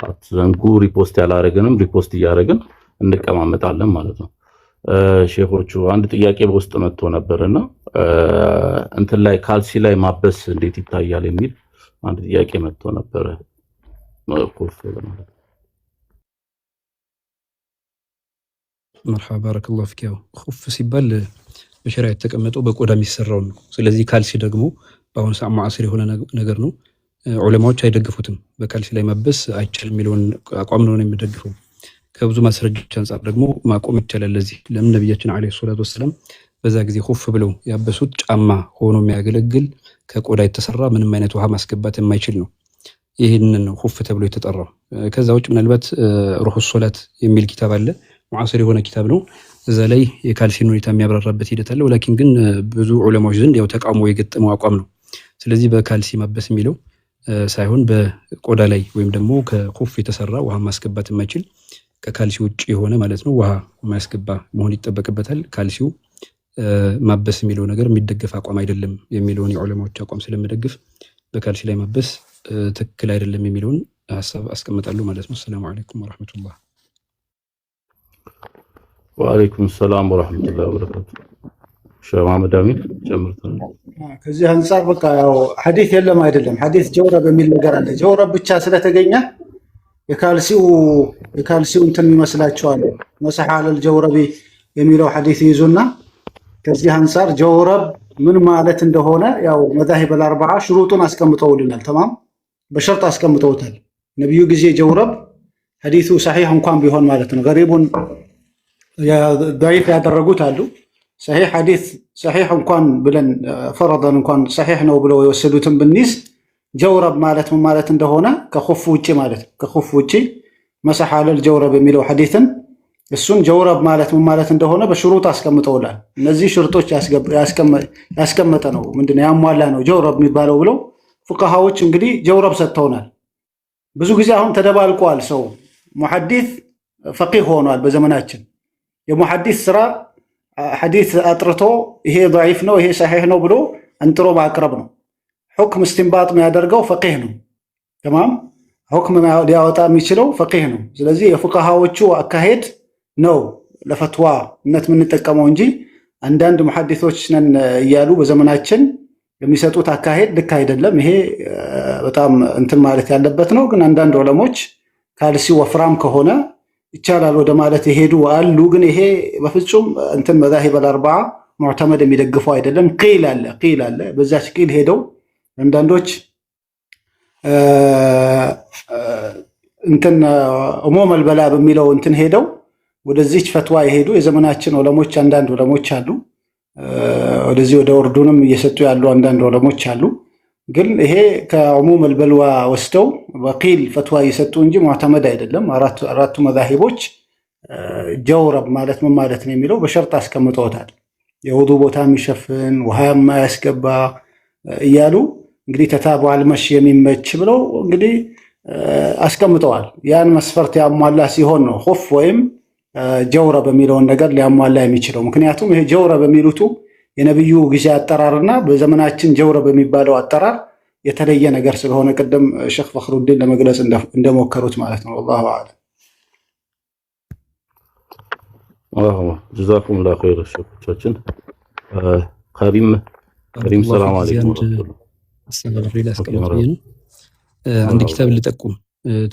አትዘንጉ። ሪፖስት ያላረግንም ሪፖስት እያደረግን እንቀማመጣለን ማለት ነው። ሼኾቹ አንድ ጥያቄ በውስጥ መጥቶ ነበርና እንትን ላይ ካልሲ ላይ ማበስ እንዴት ይታያል የሚል አንድ ጥያቄ መጥቶ ነበር። መርሐባ ባረከላሁ ፊክ። ያው ኹፍ ሲባል በሸሪዓ የተቀመጠው በቆዳ የሚሰራው ነው። ስለዚህ ካልሲ ደግሞ በአሁኑ ሰዓት ሙዓሲር የሆነ ነገር ነው። ዑለማዎች አይደግፉትም። በካልሲ ላይ ማበስ አይቻልም የሚለውን አቋም ነው የሚደግፈው። ከብዙ ማስረጃዎች አንፃር ደግሞ ማቆም ይቻላል። ለዚህ ለምን ነብያችን አለይሂ ሰላቱ ወሰለም በዛ ጊዜ ኹፍ ብለው ያበሱት ጫማ ሆኖ የሚያገለግል ከቆዳ የተሰራ ምንም አይነት ውሃ ማስገባት የማይችል ነው። ይሄንን ነው ኹፍ ተብሎ የተጠራው። ከዛ ውጭ ምናልባት ሩህ ሶላት የሚል ኪታብ አለ። ሙዓሲር የሆነ ኪታብ ነው። እዛ ላይ የካልሲን ሁኔታ የሚያብራራበት ሂደት አለ። ወላኪን ግን ብዙ ዑለማዎች ዘንድ ያው ተቃውሞ የገጠመው አቋም ነው። ስለዚህ በካልሲ ማበስ የሚለው ሳይሆን በቆዳ ላይ ወይም ደግሞ ከኹፍ የተሰራ ውሃ ማስገባት የማይችል ከካልሲ ውጭ የሆነ ማለት ነው ውሃ ማያስገባ መሆን ይጠበቅበታል። ካልሲው ማበስ የሚለው ነገር የሚደገፍ አቋም አይደለም የሚለውን የዑለማዎች አቋም ስለምደግፍ በካልሲ ላይ ማበስ ትክክል አይደለም የሚለውን ሐሳብ አስቀምጣለሁ ማለት ነው። ሰላም አለይኩም ወራህመቱላህ። ወአለይኩም ሰላም ወራህመቱላሂ ወበረካቱ። ሼህ መሐመድ አሚን ጨምርተን ከዚህ አንፃር በቃ ያው ሐዲስ የለም አይደለም። ሐዲስ ጀውረብ የሚል ነገር አለ። ጀውረብ ብቻ ስለተገኘ የካልሲው እንትን ይመስላቸዋል። መሰሐ አለል ጀውረቢ የሚለው ሐዲስ ይዙና ከዚህ አንፃር ጀውረብ ምን ማለት እንደሆነ ያው መዛሂብ አልአርባዓ ሽሩጡን አስቀምጠውልናል። ተማም በሸርጥ አስቀምጠውታል። ነብዩ ጊዜ ጀውረብ ሐዲሱ ሰሒህ እንኳን ቢሆን ማለት ነው። ገሪቡን ضعيف ያደረጉት አሉ። ሰሒህ ሐዲስ ሰሒህ እንኳን ብለን ፈረደን እንኳን ሰሒህ ነው ብለው የወሰዱትን ብንይዝ ጀውረብ ማለት ምን ማለት እንደሆነ ከኹፍ ውጪ ማለት ነው። ከኹፍ ውጪ መሰሐ አለል ጀውረብ የሚለው ሐዲስን እሱን ጀውረብ ማለት ምን ማለት እንደሆነ በሽሩጥ አስቀምጠውላል። እነዚህ ሽርጦች ያስቀመጠ ነው። ምንድነው ያሟላ ነው ጀውረብ የሚባለው ብለው ፉቃሃዎች እንግዲህ ጀውረብ ሰጥተውናል። ብዙ ጊዜ አሁን ተደባልቋል። ሰው ሙሐዲስ ፈቂህ ሆኗል። በዘመናችን የሙሐዲስ ስራ ሐዲስ አጥርቶ ይሄ ضعيف ነው ይሄ ሰሒህ ነው ብሎ አንጥሮ ማቅረብ ነው። ሁክም እስቲንባጥ የሚያደርገው ፈቂህ ነው። ተማም ሁክም ሊያወጣ የሚችለው ፈቂህ ነው። ስለዚህ የፉቃሃዎቹ አካሄድ ነው ለፈትዋነት የምንጠቀመው እንጂ አንዳንድ ሙሐዲሶች ነን እያሉ በዘመናችን የሚሰጡት አካሄድ ልክ አይደለም። ይሄ በጣም እንትን ማለት ያለበት ነው። ግን አንዳንድ ዑለሞች ካልሲ ወፍራም ከሆነ ይቻላል ወደ ማለት የሄዱ አሉ። ግን ይሄ በፍጹም እንትን መዛሂብ አልአርባዓ ሙዕተመድ የሚደግፈው አይደለም። ቂል አለ በዛች ቂል ሄደው አንዳንዶች እንትን ኡሙም አልበላ በሚለው እንትን ሄደው ወደዚች ፈትዋ የሄዱ የዘመናችን ዑለሞች አንዳንድ ዑለሞች አሉ። ወደዚህ ወደ ኡርዱንም እየሰጡ ያሉ አንዳንድ ዑለሞች አሉ። ግን ይሄ ከኡሙም አልበልዋ ወስደው በቂል ፈትዋ እየሰጡ እንጂ ሙዕተመድ አይደለም። አራቱ መዛሂቦች ጀውረብ ማለት ምን ማለት ነው የሚለው በሸርጥ አስቀምጠውታል። የውዱ ቦታ የሚሸፍን ውሃ የማያስገባ እያሉ እንግዲህ ተታቡ አልመሽ የሚመች ብለው እንግዲህ አስቀምጠዋል። ያን መስፈርት ያሟላ ሲሆን ነው ኹፍ ወይም ጀውረ በሚለውን ነገር ሊያሟላ የሚችለው። ምክንያቱም ይሄ ጀውረ በሚሉቱ የነብዩ ጊዜ አጠራርና በዘመናችን ጀውረ በሚባለው አጠራር የተለየ ነገር ስለሆነ ቅድም ሼክ ፈኽሩዲን ለመግለጽ እንደሞከሩት ማለት ነው። والله اعلم። ጀዛኩሙላሁ ኸይር ሼኾቻችን። ከሪም ሰላም አለይኩም አንድ ኪታብ ልጠቁም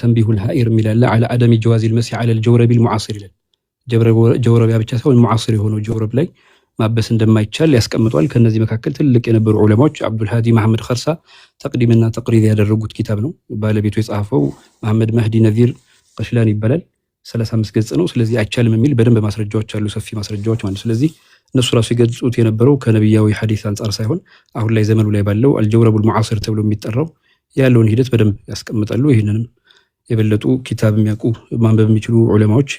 ተንቢሁል ሀኢር የሚላለ على عدم جواز المسح على الجورب المعاصر ይላል። ጀውረቢያ ብቻ ሳይሆን ሙዓስር የሆነው ጀውረብ ላይ ማበስ እንደማይቻል ያስቀምጧል። ከነዚህ መካከል ትልቅ የነበሩ ዑለማዎች አብዱል ሃዲ መሐመድ ኸርሳ ተቅዲምና ተቅሪር ያደረጉት ኪታብ ነው። ባለቤቱ የጻፈው መሐመድ መህዲ ነዚር ቀሽላን ይባላል። 35 ገጽ ነው። ስለዚህ አይቻልም የሚል በደንብ ማስረጃዎች አሉ፣ ሰፊ ማስረጃዎች ማለት። ስለዚህ እነሱ ራሱ የገጹት የነበረው ከነብያዊ ሐዲስ አንጻር ሳይሆን አሁን ላይ ዘመኑ ላይ ባለው አልጀውረቡል ሙዓስር ተብሎ የሚጠራው ያለውን ሂደት በደንብ ያስቀምጣሉ። ይህንንም የበለጡ ኪታብ የሚያውቁ ማንበብ የሚችሉ ዑለማዎች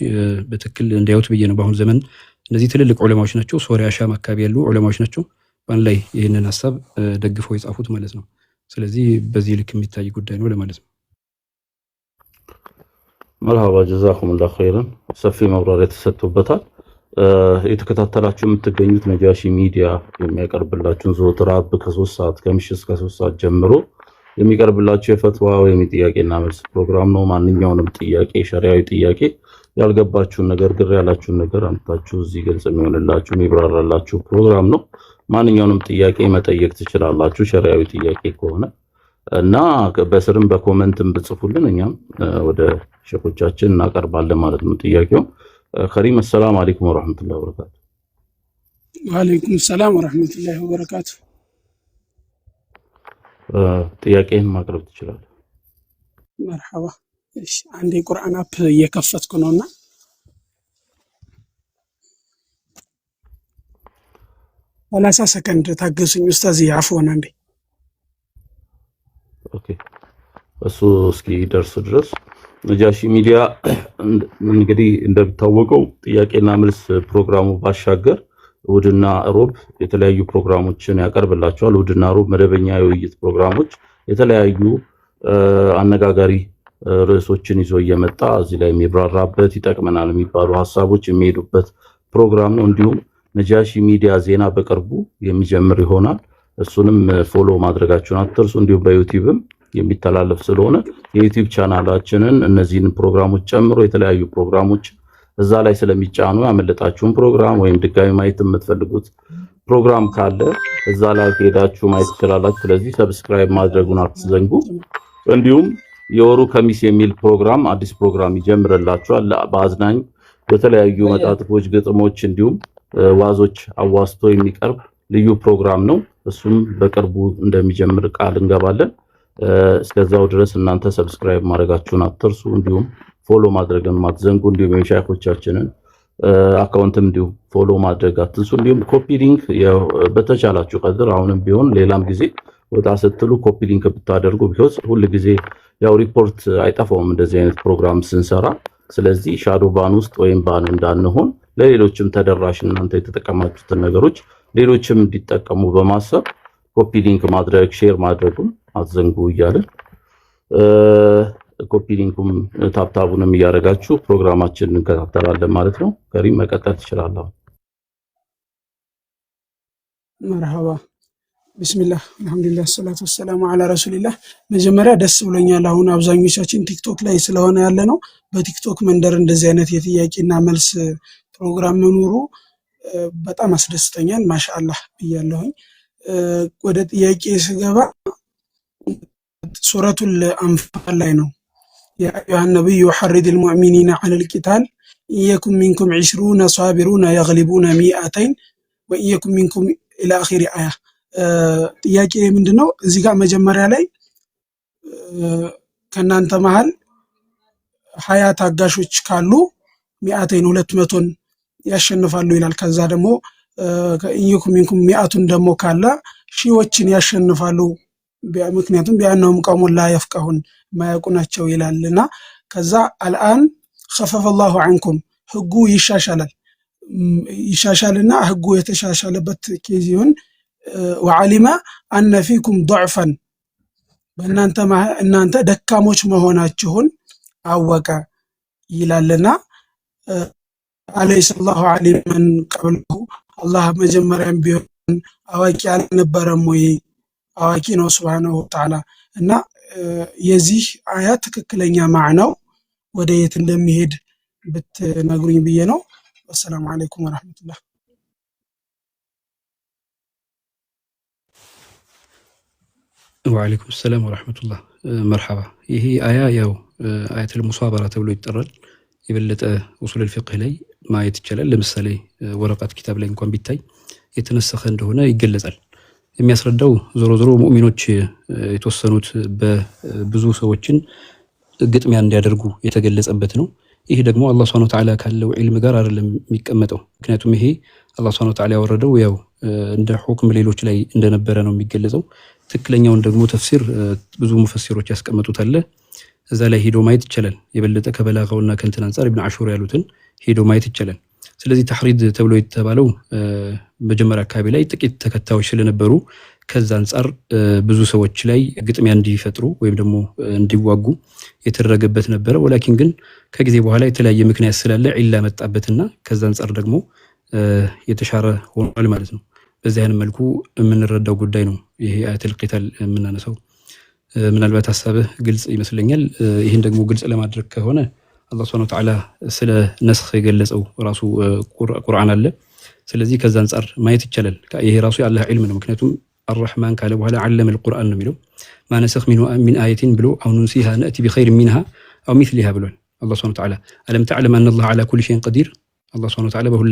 በትክክል እንዲያዩት ብዬ ነው። በአሁን ዘመን እነዚህ ትልልቅ ዑለማዎች ናቸው። ሶሪያ ሻም አካባቢ ያሉ ዑለማዎች ናቸው በአንድ ላይ ይህንን ሀሳብ ደግፈው የጻፉት ማለት ነው። ስለዚህ በዚህ ልክ የሚታይ ጉዳይ ነው ለማለት ነው። መርሐባ ጀዛኩሙላሁ ኸይረን። ሰፊ ማብራሪያ ተሰጥቶበታል። የተከታተላችሁ የምትገኙት ነጃሺ ሚዲያ የሚያቀርብላችሁን ዘወትር አርብ ከ3 ሰዓት ከምሽት እስከ 3 ሰዓት ጀምሮ የሚቀርብላችሁ የፈትዋ ወይም የጥያቄና መልስ ፕሮግራም ነው። ማንኛውንም ጥያቄ ሸሪዓዊ ጥያቄ ያልገባችሁን ነገር ግር ያላችሁን ነገር አምጣችሁ እዚህ ግልጽ የሚሆንላችሁ የሚብራራላችሁ ፕሮግራም ነው። ማንኛውንም ጥያቄ መጠየቅ ትችላላችሁ ሸሪዓዊ ጥያቄ ከሆነ እና በስርም በኮሜንትም ብጽፉልን እኛም ወደ ሼኾቻችን እናቀርባለን ማለት ነው። ጥያቄው ከሪም ሰላም አለይኩም ወራህመቱላሂ ወበረካቱ። ወአለይኩም ሰላም ወራህመቱላሂ ወበረካቱ። ጥያቄን ማቅረብ ትችላለህ። መርሐባ። እሺ አንዴ ቁርአን አፕ እየከፈትኩ ነውና 30 ሰከንድ ታገሱኝ ኡስታዝ። ያፎን አንዴ ኦኬ። እሱ እስኪ ደርስ ድረስ ነጃሺ ሚዲያ እንግዲህ እንደሚታወቀው ጥያቄና መልስ ፕሮግራሙ ባሻገር እሑድና ሮብ የተለያዩ ፕሮግራሞችን ያቀርብላቸዋል። እሑድና ሮብ መደበኛ የውይይት ፕሮግራሞች የተለያዩ አነጋጋሪ ርዕሶችን ይዞ እየመጣ እዚህ ላይ የሚብራራበት ይጠቅመናል የሚባሉ ሐሳቦች የሚሄዱበት ፕሮግራም ነው። እንዲሁም ነጃሺ ሚዲያ ዜና በቅርቡ የሚጀምር ይሆናል። እሱንም ፎሎ ማድረጋችሁን አትርሱ። እንዲሁም በዩቲዩብም የሚተላለፍ ስለሆነ የዩቲዩብ ቻናላችንን እነዚህን ፕሮግራሞች ጨምሮ የተለያዩ ፕሮግራሞች እዛ ላይ ስለሚጫኑ ያመለጣችሁን ፕሮግራም ወይም ድጋሚ ማየት የምትፈልጉት ፕሮግራም ካለ እዛ ላይ ሄዳችሁ ማየት ትችላላችሁ። ስለዚህ ሰብስክራይብ ማድረጉን አትዘንጉ። እንዲሁም የወሩ ከሚስ የሚል ፕሮግራም አዲስ ፕሮግራም ይጀምርላችኋል። በአዝናኝ በተለያዩ መጣጥፎች፣ ግጥሞች እንዲሁም ዋዞች አዋስቶ የሚቀርብ ልዩ ፕሮግራም ነው። እሱም በቅርቡ እንደሚጀምር ቃል እንገባለን። እስከዛው ድረስ እናንተ ሰብስክራይብ ማድረጋችሁን አትርሱ። እንዲሁም ፎሎ ማድረግን ማትዘንጉ። እንዲሁም የሻይኾቻችንን አካውንትም እንዲሁም ፎሎ ማድረግ አትርሱ። እንዲሁም ኮፒ ሊንክ በተቻላችሁ ቀድር አሁንም ቢሆን ሌላም ጊዜ ወጣ ስትሉ ኮፒ ሊንክ ብታደርጉ ቢሆን ሁሉ ጊዜ ያው ሪፖርት አይጠፋውም እንደዚህ አይነት ፕሮግራም ስንሰራ። ስለዚህ ሻዶ ባን ውስጥ ወይም ባን እንዳንሆን ለሌሎችም ተደራሽ እናንተ የተጠቀማችሁትን ነገሮች ሌሎችም እንዲጠቀሙ በማሰብ ኮፒ ሊንክ ማድረግ ሼር ማድረጉን አትዘንጉ እያለን ኮፒ ሊንኩም ታብታቡንም እያደረጋችሁ ፕሮግራማችንን እንከታተላለን ማለት ነው። ከሪም መቀጠል ትችላለህ። መርሐባ ቢስሚላህ አልሐምዱሊላህ ሰላቱ ወሰላሙ ዐላ ረሱሊላህ። መጀመሪያ ደስ ብሎኛል። አሁን አብዛኞቻችን ቲክቶክ ላይ ስለሆነ ያለ ነው። በቲክቶክ መንደር እንደዚህ አይነት የጥያቄና መልስ ፕሮግራም መኖሩ በጣም አስደስተኛል። ማሻአላህ ብያለሁኝ። ወደ ጥያቄ ስገባ ሱረቱል አንፋል ላይ ነው ያ አዩሃ ነብዩ ሐሪድል ሙእሚኒነ ዐለል ቂታል ኢየኩም ሚንኩም 20 ሳቢሩነ የግሊቡነ ሚአተይን ወኢየኩም ሚንኩም ኢላ አኺሪ አያ። ጥያቄ ምንድነው እዚህ ጋር መጀመሪያ ላይ ከናንተ መሃል 20 ታጋሾች ካሉ ሚአተይን 200ን ያሸንፋሉ ይላል። ከዛ ደግሞ ኢየኩም ሚንኩም ሚአቱን ደግሞ ካለ ሺዎችን ያሸንፋሉ ምክንያቱም ቢያነውም ቀውሙን ላ የፍቀሁን ማያውቁ ናቸው ይላልና ከዛ አልአን خفف الله عنكم ህጉ ይሻሻልና ህጉ የተሻሻለበት ኬዝ ይሁን وعلم ان فيكم ضعفا እናንተ ደካሞች መሆናችሁን አወቀ ይላልና አለይሂ ሰላሁ ዓሊመን ቀብለሁ አላህ መጀመሪያም ቢሆን አዋቂ አልነበረም ወይ? አዋቂ ነው ሱብሃነሁ ወተዓላ። እና የዚህ አያት ትክክለኛ ማዕናው ወደ የት እንደሚሄድ ብትነግሩኝ ብዬ ነው። ወሰላሙ አለይኩም ወራህመቱላህ። ወአለይኩም ሰላም ወራህመቱላህ። መርሐባ። ይሄ አያ ያው አያቱል ሙሳበራ ተብሎ ይጠራል። የበለጠ ኡሱል ፊቅህ ላይ ማየት ይቻላል። ለምሳሌ ወረቀት ኪታብ ላይ እንኳን ቢታይ የተነሰኸ እንደሆነ ይገለጻል። የሚያስረዳው ዞሮ ዞሮ ሙእሚኖች የተወሰኑት በብዙ ሰዎችን ግጥሚያ እንዲያደርጉ የተገለጸበት ነው። ይሄ ደግሞ አላህ Subhanahu Wa Ta'ala ካለው ዒልም ጋር አይደለም የሚቀመጠው። ምክንያቱም ይሄ አላህ Subhanahu Wa Ta'ala ያወረደው ያው እንደ ሁክም ሌሎች ላይ እንደነበረ ነው የሚገለጸው። ትክክለኛውን ደግሞ ተፍሲር ብዙ ሙፈሲሮች ያስቀመጡት አለ። እዛ ላይ ሄዶ ማየት ይቻላል። የበለጠ ከበላጋውና ከእንትን አንፃር ኢብኑ አሹር ያሉትን ሄዶ ማየት ይቻላል። ስለዚህ ተሕሪድ ተብሎ የተባለው መጀመሪያ አካባቢ ላይ ጥቂት ተከታዮች ስለነበሩ ከዛ አንፃር ብዙ ሰዎች ላይ ግጥሚያ እንዲፈጥሩ ወይም ደግሞ እንዲዋጉ የተደረገበት ነበረ። ወላኪን ግን ከጊዜ በኋላ የተለያየ ምክንያት ስላለ ዒላ መጣበትና ከዛ አንፃር ደግሞ የተሻረ ሆኗል ማለት ነው። በዚህ አይነት መልኩ የምንረዳው ጉዳይ ነው ይሄ አያቱል ቂታል የምናነሳው። ምናልባት ሐሳብህ ግልጽ ይመስለኛል። ይህን ደግሞ ግልጽ ለማድረግ ከሆነ አላህ Subhanahu Wa Ta'ala ስለ ነስኽ የገለጸው ራሱ ቁርአን አለ። ስለዚህ ከዛ አንፃር ማየት ይቻላል። ይሄ ራሱ የአላህ ዒልም ነው። ምክንያቱም አርረሕማን ካለ በኋላ ዓለመ القرآن ነው የሚለው ማነሰኽ ሚን አየቲን ብሎ አው ኑንሲሃ ነእቲ ቢኸይር ሚንሃ አው ሚስሊሃ ብሏል አላህ Subhanahu Wa Ta'ala። አለም ተዕለም አነ አላህ ዐላ ኩሊ ሸይኢን ቀዲር። አላህ Subhanahu Wa Ta'ala በሁሉ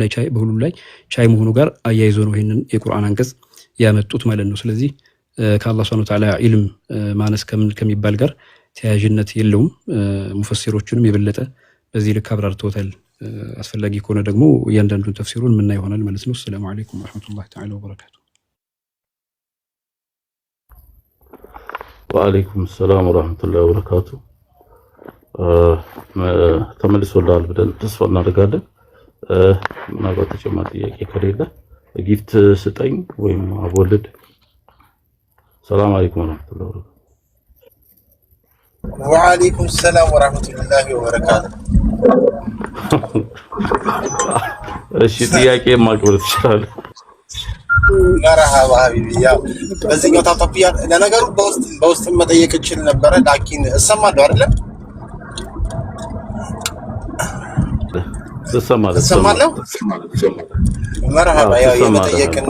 ላይ ቻይ መሆኑ ጋር አያይዞ ነው ይሄንን የቁርአን አንቀጽ ያመጡት ማለት ነው። ስለዚህ ከአላህ Subhanahu Wa Ta'ala ዒልም ማነስ ከሚባል ጋር ተያያዥነት የለውም። ሙፈሲሮቹንም የበለጠ በዚህ ልክ አብራርተውታል። አስፈላጊ ከሆነ ደግሞ እያንዳንዱን ተፍሲሩን ምና ይሆናል ማለት ነው። ሰላም አለይኩም ወራህመቱላሂ ተዓላ ወበረካቱ። ወአለይኩም ሰላም ወራህመቱላሂ ወበረካቱ። ተመልሶልሃል ብለን ተስፋ እናደርጋለን። ምናልባት ተጨማሪ ጥያቄ ከሌለ ጊፍት ስጠኝ ወይም አቦልድ። ሰላም አለይኩም ወራህመቱላሂ ወበረካቱ። ወአለይኩም ሰላም ወራህመቱላሂ ወበረካቱ። እሺ ጥያቄ ማቅረብ ትችላለህ? መርሐባ ሀቢቢ። ያው በዚህኛው ታጣፒያ ለነገሩ በውስጥ መጠየቅ እችል ነበረ ላኪን እሰማለሁ አይደለ? እሰማለሁ። መርሐባ። ያው የመጠየቅን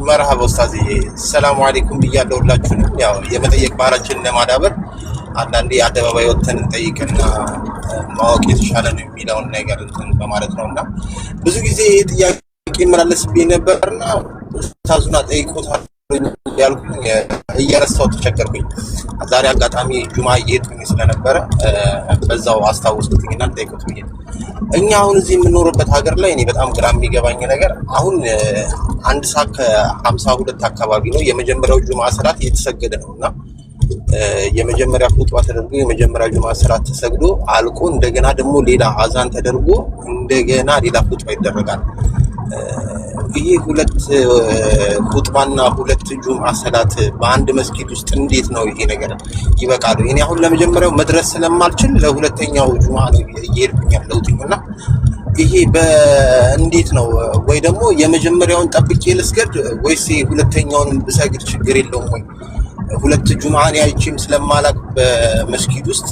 መርሐባ ኡስታዝዬ ሰላም አለይኩም ብያለሁ ሁላችሁንም። ያው የመጠየቅ ባህላችንን ለማዳበር አንዳንዴ አደባባይ ወጥተን እንጠይቅና ማወቅ የተሻለ ነው የሚለውን ነገር እንትን በማለት ነውና ብዙ ጊዜ ጥያቄ ይመላለስብኝ ነበርና ኡስታዙና ጠይቆታል ያልኩኝ እየረሳሁ ተቸገርኩኝ። ዛሬ አጋጣሚ ጁማ እየሄድኩኝ ስለነበረ በዛው አስታውስኩኝና ጠይቆት ብዬ እኛ አሁን እዚህ የምንኖርበት ሀገር ላይ እኔ በጣም ግራ የሚገባኝ ነገር አሁን 1:52 አካባቢ ነው የመጀመሪያው ጁማ ሰላት እየተሰገደ ነውና የመጀመሪያ ኹጥባ ተደርጎ የመጀመሪያ ጁማ ሰላት ተሰግዶ አልቆ እንደገና ደግሞ ሌላ አዛን ተደርጎ እንደገና ሌላ ኹጥባ ይደረጋል። ይሄ ሁለት ኹጥባና ሁለት ጁማ ሰላት በአንድ መስጊድ ውስጥ እንዴት ነው ይሄ ነገር ይበቃሉ? እኔ አሁን ለመጀመሪያው መድረስ ስለማልችል ለሁለተኛው ጁማ ነው እየሄድኩኝ ያለሁትና ይሄ በእንዴት ነው? ወይ ደግሞ የመጀመሪያውን ጠብቄ ልስገድ ወይስ ሁለተኛውን ብሰግድ ችግር የለውም ወይ? ሁለት ጁማን ያይችም ስለማላቅ በመስጊድ ውስጥ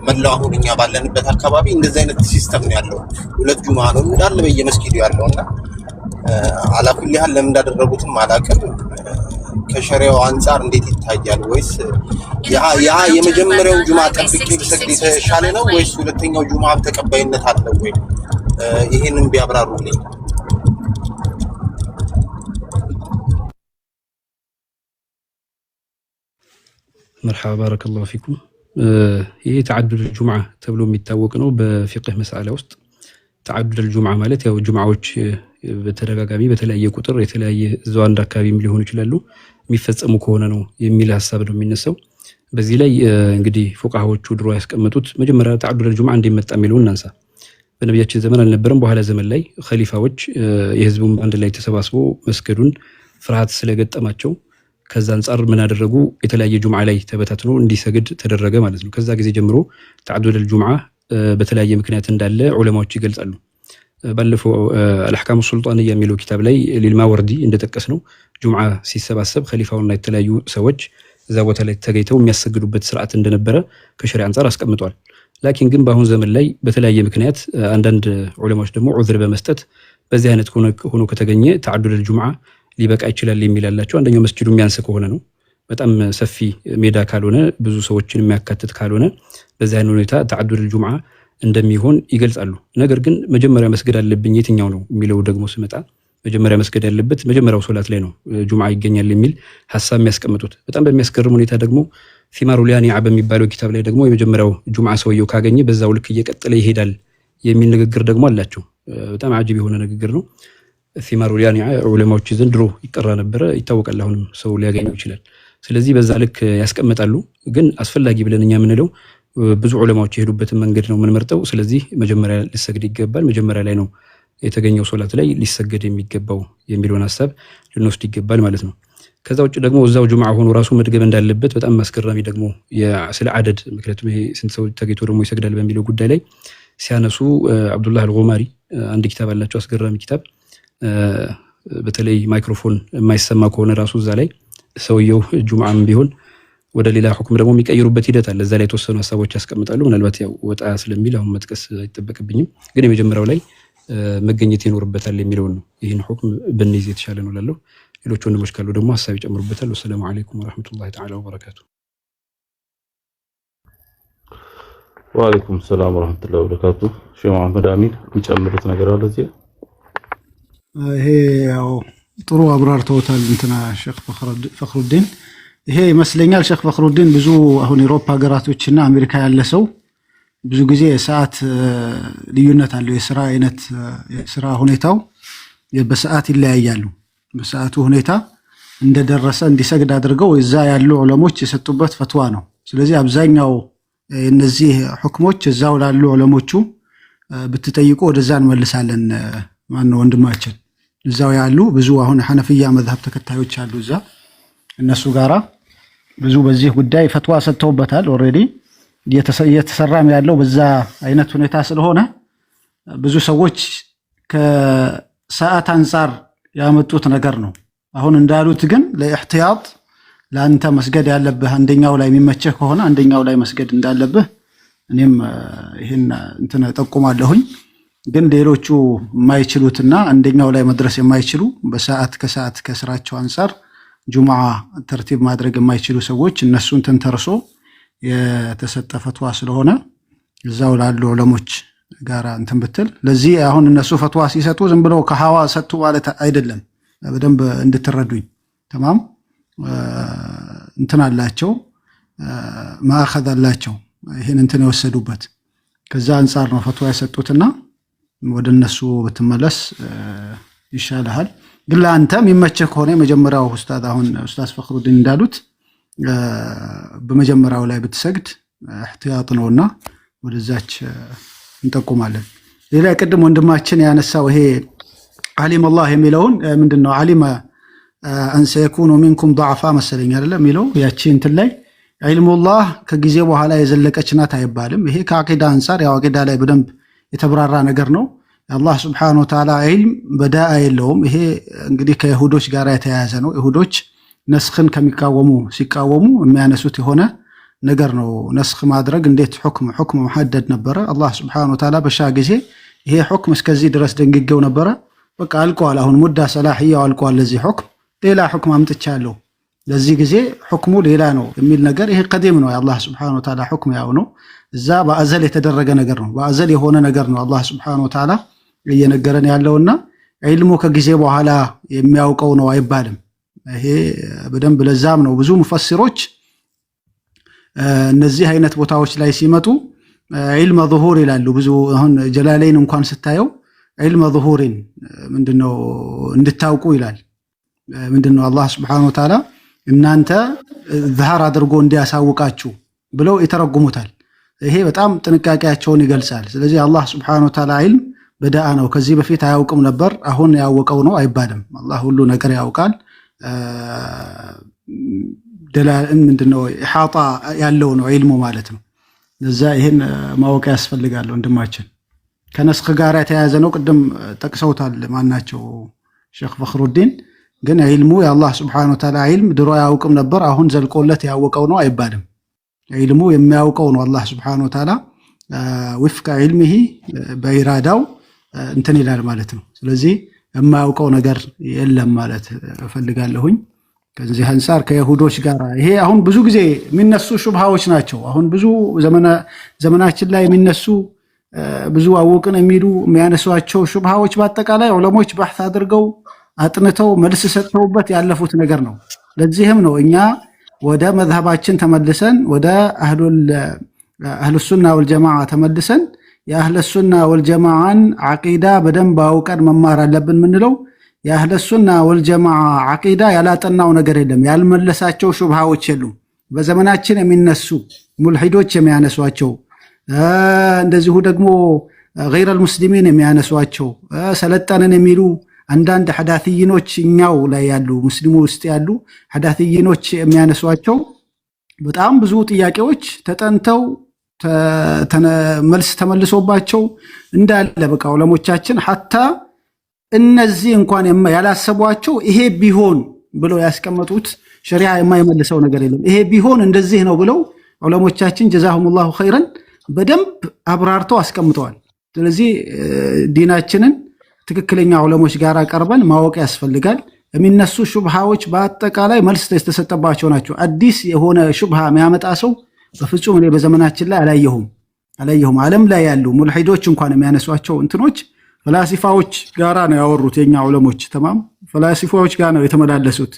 መላው አሁን እኛ ባለንበት አካባቢ እንደዚህ አይነት ሲስተም ነው ያለው። ሁለት ጁማ ነው እንዳለ በየመስጊዱ ያለውና አላኩል ያህል ለምን እንዳደረጉትም አላውቅም። ከሸሪዓው አንፃር እንዴት ይታያል? ወይስ ያ የመጀመሪያው ጁማ ጠብቄ ብሰግድ የተሻለ ነው ወይስ ሁለተኛው ጁማ ተቀባይነት አለው ወይ? ይሄንን ቢያብራሩልኝ። መርሐባ ባረከላሁ ፊኩም። ይሄ ተዓዱድ ጁምዓ ተብሎ የሚታወቅ ነው በፊቅህ መስአላ ውስጥ። ተዓዱድ ጁምዓ ማለት ያው ጁምዓዎች በተደጋጋሚ በተለያየ ቁጥር የተለያየ እዛው አንድ አካባቢም ሊሆኑ ይችላሉ የሚፈጸሙ ከሆነ ነው የሚል ሐሳብ ነው የሚነሳው። በዚህ ላይ እንግዲህ ፉቃሃዎቹ ድሮ ያስቀመጡት መጀመሪያ ተዓዱድ ጁምዓ እንደመጣ የሚለው እናንሳ። በነቢያችን ዘመን አልነበረም። በኋላ ዘመን ላይ ኸሊፋዎች የህዝቡን አንድ ላይ ተሰባስቦ መስገዱን ፍርሃት ስለገጠማቸው ከዛ አንፃር ምን አደረጉ? የተለያየ ጁምዓ ላይ ተበታትኖ እንዲሰግድ ተደረገ ማለት ነው። ከዛ ጊዜ ጀምሮ ተዓዱድ ጁምዓ በተለያየ ምክንያት እንዳለ ዑለማዎች ይገልጻሉ። ባለፈው አልአሕካሙ ሱልጣንያ የሚለው ኪታብ ላይ ሊልማወርዲ እንደጠቀስ ነው ጁምዓ ሲሰባሰብ ኸሊፋውና የተለያዩ ሰዎች እዛ ቦታ ላይ ተገኝተው የሚያሰግዱበት ስርዓት እንደነበረ ከሸሪዓ አንፃር አስቀምጧል። ላኪን ግን በአሁን ዘመን ላይ በተለያየ ምክንያት አንዳንድ ዑለማዎች ደግሞ ዑዝር በመስጠት በዚህ አይነት ሆኖ ከተገኘ ተዓዱድ ጁምዓ ሊበቃ ይችላል የሚል አላቸው። አንደኛው መስጂዱ የሚያንስ ከሆነ ነው፣ በጣም ሰፊ ሜዳ ካልሆነ ብዙ ሰዎችን የሚያካትት ካልሆነ በዚህ አይነት ሁኔታ ተዓዱድ ጁምዓ እንደሚሆን ይገልጻሉ። ነገር ግን መጀመሪያ መስገድ አለብኝ የትኛው ነው የሚለው ደግሞ ስመጣ መጀመሪያ መስገድ ያለበት መጀመሪያው ሶላት ላይ ነው ጁምዓ ይገኛል የሚል ሐሳብ የሚያስቀምጡት። በጣም በሚያስገርም ሁኔታ ደግሞ ፊማሩል ያኒዓ በሚባለው ኪታብ ላይ ደግሞ የመጀመሪያው ጁምዓ ሰውየው ካገኘ በዛው ልክ እየቀጠለ ይሄዳል የሚል ንግግር ደግሞ አላቸው። በጣም አጂብ የሆነ ንግግር ነው። ፊማሩል ያኒዓ ዑለማዎች ዘንድ ድሮ ይቀራ ነበረ፣ ይታወቃል። አሁንም ሰው ሊያገኘው ይችላል። ስለዚህ በዛ ልክ ያስቀምጣሉ። ግን አስፈላጊ ብለን እኛ የምንለው ብዙ ዑለማዎች የሄዱበትን መንገድ ነው የምንመርጠው። ስለዚህ መጀመሪያ ሊሰግድ ይገባል፣ መጀመሪያ ላይ ነው የተገኘው ሶላት ላይ ሊሰገድ የሚገባው የሚለውን ሐሳብ ልንወስድ ይገባል ማለት ነው። ከዛ ውጭ ደግሞ እዛው ጁምዓ ሆኖ ራሱ መድገም እንዳለበት በጣም አስገራሚ ደግሞ ስለ አደድ፣ ምክንያቱም ይሄ ስንት ሰው ተገኝቶ ደግሞ ይሰግዳል በሚለው ጉዳይ ላይ ሲያነሱ አብዱላህ አልጉማሪ አንድ ኪታብ አላቸው፣ አስገራሚ ኪታብ። በተለይ ማይክሮፎን የማይሰማ ከሆነ ራሱ እዛ ላይ ሰውየው ጁምዓም ቢሆን ወደ ሌላ ሁክም ደግሞ የሚቀይሩበት ሂደት አለ። እዛ ላይ የተወሰኑ ሀሳቦች ያስቀምጣሉ። ምናልባት ያው ወጣ ስለሚል አሁን መጥቀስ አይጠበቅብኝም፣ ግን የመጀመሪያው ላይ መገኘት ይኖርበታል የሚለውን ነው። ይህን ሁክም ብንይዝ የተሻለ ነው ላለው። ሌሎች ወንድሞች ካሉ ደግሞ ሀሳብ ይጨምሩበታል። ወሰላሙ አለይኩም ወራህመቱላሂ ተዓላ ወበረካቱ። ወአለይኩም ሰላም ወራህመቱላሂ ወበረካቱ። ሼህ መሐመድ አሚን የሚጨምሩት ነገር አለ እዚህ? ይሄ ያው ጥሩ አብራርተውታል እንትና ሼክ ፈኽሩዲን። ይሄ ይመስለኛል ሼክ ፈኽሩዲን ብዙ አሁን የአውሮፓ ሀገራቶችና አሜሪካ ያለ ሰው ብዙ ጊዜ የሰዓት ልዩነት አለው። የስራ አይነት የስራ ሁኔታው በሰዓት ይለያያሉ። በሰዓቱ ሁኔታ እንደደረሰ እንዲሰግድ አድርገው እዛ ያሉ ዑለሞች የሰጡበት ፈትዋ ነው። ስለዚህ አብዛኛው እነዚህ ሁክሞች እዛው ላሉ ዑለሞቹ ብትጠይቁ ወደዛ እንመልሳለን። ማነው ወንድማችን እዛው ያሉ ብዙ አሁን ሐነፊያ መዝሐብ ተከታዮች አሉ እዛ፣ እነሱ ጋራ ብዙ በዚህ ጉዳይ ፈትዋ ሰጥተውበታል። ኦልሬዲ እየተሰራም ያለው በዛ አይነት ሁኔታ ስለሆነ ብዙ ሰዎች ከሰዓት አንፃር ያመጡት ነገር ነው። አሁን እንዳሉት ግን ለኢህቲያጥ ለአንተ መስገድ ያለብህ አንደኛው ላይ የሚመቸህ ከሆነ አንደኛው ላይ መስገድ እንዳለብህ እኔም ይሄን እንትን ጠቁማለሁኝ። ግን ሌሎቹ የማይችሉትና አንደኛው ላይ መድረስ የማይችሉ በሰዓት ከሰዓት ከስራቸው አንፃር ጁምዓ ተርቲብ ማድረግ የማይችሉ ሰዎች እነሱን ተንተርሶ የተሰጠ ፈትዋ ስለሆነ እዛው ላሉ ዑለሞች ጋራ እንትን ብትል። ለዚህ አሁን እነሱ ፈትዋ ሲሰጡ ዝም ብለው ከሐዋ ሰጡ ማለት አይደለም። በደንብ እንድትረዱኝ ተማም እንትን አላቸው፣ ማአኸዝ አላቸው። ይሄን እንትን የወሰዱበት ከዛ አንፃር ነው ፈትዋ የሰጡትና ወደ እነሱ ብትመለስ ይሻልሃል። ግን ለአንተ የሚመቸህ ከሆነ የመጀመሪያው ኡስታዝ አሁን ኡስታዝ ፈኽሩዲን እንዳሉት በመጀመሪያው ላይ ብትሰግድ እህቲያጥ ነውና ወደዛች እንጠቁማለን። ሌላ ቅድም ወንድማችን ያነሳው ይሄ ዓሊም አላህ የሚለውን ምንድነው ዓሊመ አን ሰየኩኑ ሚንኩም ضعፋ መሰለኝ አይደለም የሚለው ያቺ እንትን ላይ ዒልሙላህ ከጊዜ በኋላ የዘለቀች ናት አይባልም። ይሄ ከአቂዳ አንፃር ያው አቂዳ ላይ በደንብ የተብራራ ነገር ነው። የአላህ ስብሓነሁ ወተዓላ ዒልም በዳአ የለውም። ይሄ እንግዲህ ከይሁዶች ጋር የተያያዘ ነው። ይሁዶች ነስኽን ሲቃወሙ የሚያነሱት የሆነ ነገር ነው። ነስኽ ማድረግ እንዴት ሁክም መሐደድ ነበረ። አላህ ስብሓነሁ ወተዓላ በሻ ጊዜ ይሄ ሁክም እስከዚህ ድረስ ደንግጌው ነበረ፣ በቃ አልቋል። አሁን ሙዳ ሰላህያው አልቋል። ለዚህ ሁክም ሌላ ሁክም አምጥቻለሁ፣ ለዚህ ጊዜ ሁክሙ ሌላ ነው የሚል ነገር ይሄ ቀዲም ነው። የአላህ Subhanahu Wa Ta'ala ሁክም ያው ነው። እዛ በአዘል የተደረገ ነገር ነው፣ በአዘል የሆነ ነገር ነው አላህ Subhanahu Wa Ta'ala እየነገረን ያለውና ዒልሙ ከጊዜ በኋላ የሚያውቀው ነው አይባልም። ይሄ በደንብ ለዛም ነው ብዙ ሙፈሲሮች እነዚህ አይነት ቦታዎች ላይ ሲመጡ ዒልም ዙሁር ይላሉ። ብዙ አሁን ጀላለይን እንኳን ስታየው ዒልም ዙሁሪን ምንድነው እንድታውቁ ይላል። ምንድነው አላህ Subhanahu Wa Ta'ala እናንተ ظهر አድርጎ እንዲያሳውቃችሁ ብለው ይተረጉሙታል። ይሄ በጣም ጥንቃቄያቸውን ይገልጻል። ስለዚህ አላህ Subhanahu Wa Ta'ala ዒልም በዳአ ነው፣ ከዚህ በፊት አያውቅም ነበር አሁን ያወቀው ነው አይባልም። አላህ ሁሉ ነገር ያውቃል። ደላልን ምንድነው ኢሓጣ ያለው ነው ዒልሙ ማለት ነው። ለዛ ይሄን ማወቅ ያስፈልጋል ወንድማችን። ከነስኽ ጋር የተያያዘ ነው፣ ቅድም ጠቅሰውታል ማናቸው ሼክ ፈኽሩዲን። ግን ዒልሙ የአላህ Subhanahu Wa Ta'ala ዒልም ድሮ ያውቅም ነበር አሁን ዘልቆለት ያወቀው ነው አይባልም። ዒልሙ የሚያውቀው ነው አላህ Subhanahu Wa Ta'ala ወፍቀ ዒልሚሂ በኢራዳው እንትን ይላል ማለት ነው። ስለዚህ የማያውቀው ነገር የለም ማለት እፈልጋለሁኝ። ከዚህ አንፃር ከይሁዶች ጋር ይሄ አሁን ብዙ ጊዜ የሚነሱ ሹብሃዎች ናቸው። አሁን ብዙ ዘመናችን ላይ የሚነሱ ብዙ አወቅን የሚሉ የሚያነሷቸው ሹብሃዎች በአጠቃላይ ዑለሞች በሕት አድርገው አጥንተው መልስ ሰጥተውበት ያለፉት ነገር ነው። ለዚህም ነው እኛ ወደ መዝሀባችን ተመልሰን ወደ አህሉ ሱና ወልጀማዓ ተመልሰን የአህለ ሱና ወልጀማዓን ዓቂዳ በደንብ አውቀን መማር አለብን ምንለው። የአህለ ሱና ወልጀማዓ ዓቂዳ ያላጠናው ነገር የለም፣ ያልመለሳቸው ሹብሃዎች የሉም። በዘመናችን የሚነሱ ሙልሂዶች የሚያነሷቸው እንደዚሁ ደግሞ ገይረል ሙስሊሚን የሚያነሷቸው ሰለጠንን የሚሉ አንዳንድ ሐዳትይኖች እኛው ላይ ያሉ ሙስሊሙ ውስጥ ያሉ ሐዳትይኖች የሚያነሷቸው በጣም ብዙ ጥያቄዎች ተጠንተው መልስ ተመልሶባቸው እንዳለ በቃ ዑለሞቻችን ሐታ እነዚህ እንኳን ያላሰቧቸው ይሄ ቢሆን ብለው ያስቀመጡት ሸሪዓ የማይመልሰው ነገር የለም። ይሄ ቢሆን እንደዚህ ነው ብለው ዑለሞቻችን ጀዛሁሙላሁ ኸይረን በደንብ አብራርተው አስቀምጠዋል። ስለዚህ ዲናችንን ትክክለኛ ዑለሞች ጋር ቀርበን ማወቅ ያስፈልጋል። የሚነሱ ሹብሃዎች በአጠቃላይ መልስ የተሰጠባቸው ናቸው። አዲስ የሆነ ሹብሃ የሚያመጣ ሰው በፍጹም እኔ በዘመናችን ላይ አላየሁም። ዓለም ላይ ያሉ ሙልሂዶች እንኳን የሚያነሷቸው እንትኖች ፈላሲፋዎች ጋራ ነው ያወሩት። የኛ ዑለሞች ተማም ፈላሲፋዎች ጋር ነው የተመላለሱት።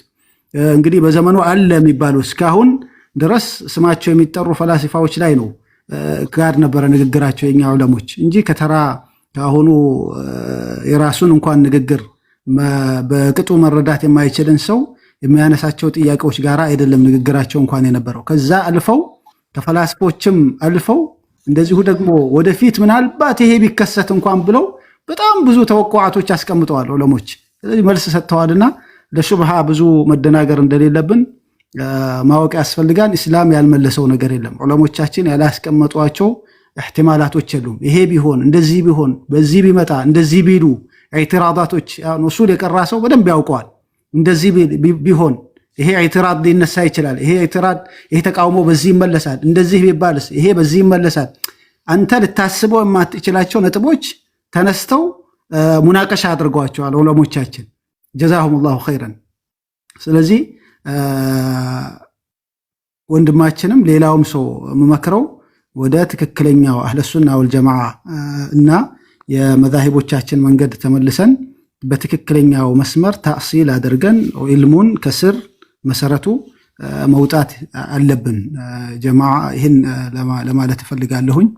እንግዲህ በዘመኑ አለ የሚባሉ እስካሁን ድረስ ስማቸው የሚጠሩ ፈላሲፋዎች ላይ ነው ጋር ነበረ ንግግራቸው የኛ ዑለሞች እንጂ ከተራ አሁኑ የራሱን እንኳን ንግግር በቅጡ መረዳት የማይችልን ሰው የሚያነሳቸው ጥያቄዎች ጋራ አይደለም ንግግራቸው እንኳን የነበረው። ከዛ አልፈው ከፈላስፎችም አልፈው እንደዚሁ ደግሞ ወደፊት ምናልባት ይሄ ቢከሰት እንኳን ብለው በጣም ብዙ ተወቋዓቶች አስቀምጠዋል ዑለሞች። ስለዚህ መልስ ሰጥተዋልና ለሹብሃ ብዙ መደናገር እንደሌለብን ማወቅ ያስፈልጋል። ኢስላም ያልመለሰው ነገር የለም። ዑለሞቻችን ያላስቀመጧቸው احتمالاتዎች የሉም። ይሄ ቢሆን እንደዚህ ቢሆን በዚህ ቢመጣ እንደዚህ ቢሉ ኢዕትራዳቶች ኡሱል የቀራ ሰው በደንብ ያውቀዋል። እንደዚህ ቢሆን ይሄ ኢዕትራድ ሊነሳ ይችላል። ይሄ ኢዕትራድ ይሄ ተቃውሞ በዚህ ይመለሳል። እንደዚህ ቢባልስ ይሄ በዚህ ይመለሳል። አንተ ልታስበው የማትችላቸው ነጥቦች ተነስተው ሙናቀሻ አድርገዋቸዋል ዑለሞቻችን ጀዛሁሙላሁ ኸይረን። ስለዚህ ወንድማችንም ሌላውም ሰው መመክረው ወደ ትክክለኛው አህለ ሱና ወልጀማዓ እና የመዛሂቦቻችን መንገድ ተመልሰን በትክክለኛው መስመር ተእሲል አድርገን ኢልሙን ከስር መሰረቱ መውጣት አለብን ጀማዓ። ይህን ለማለት እፈልጋለሁኝ።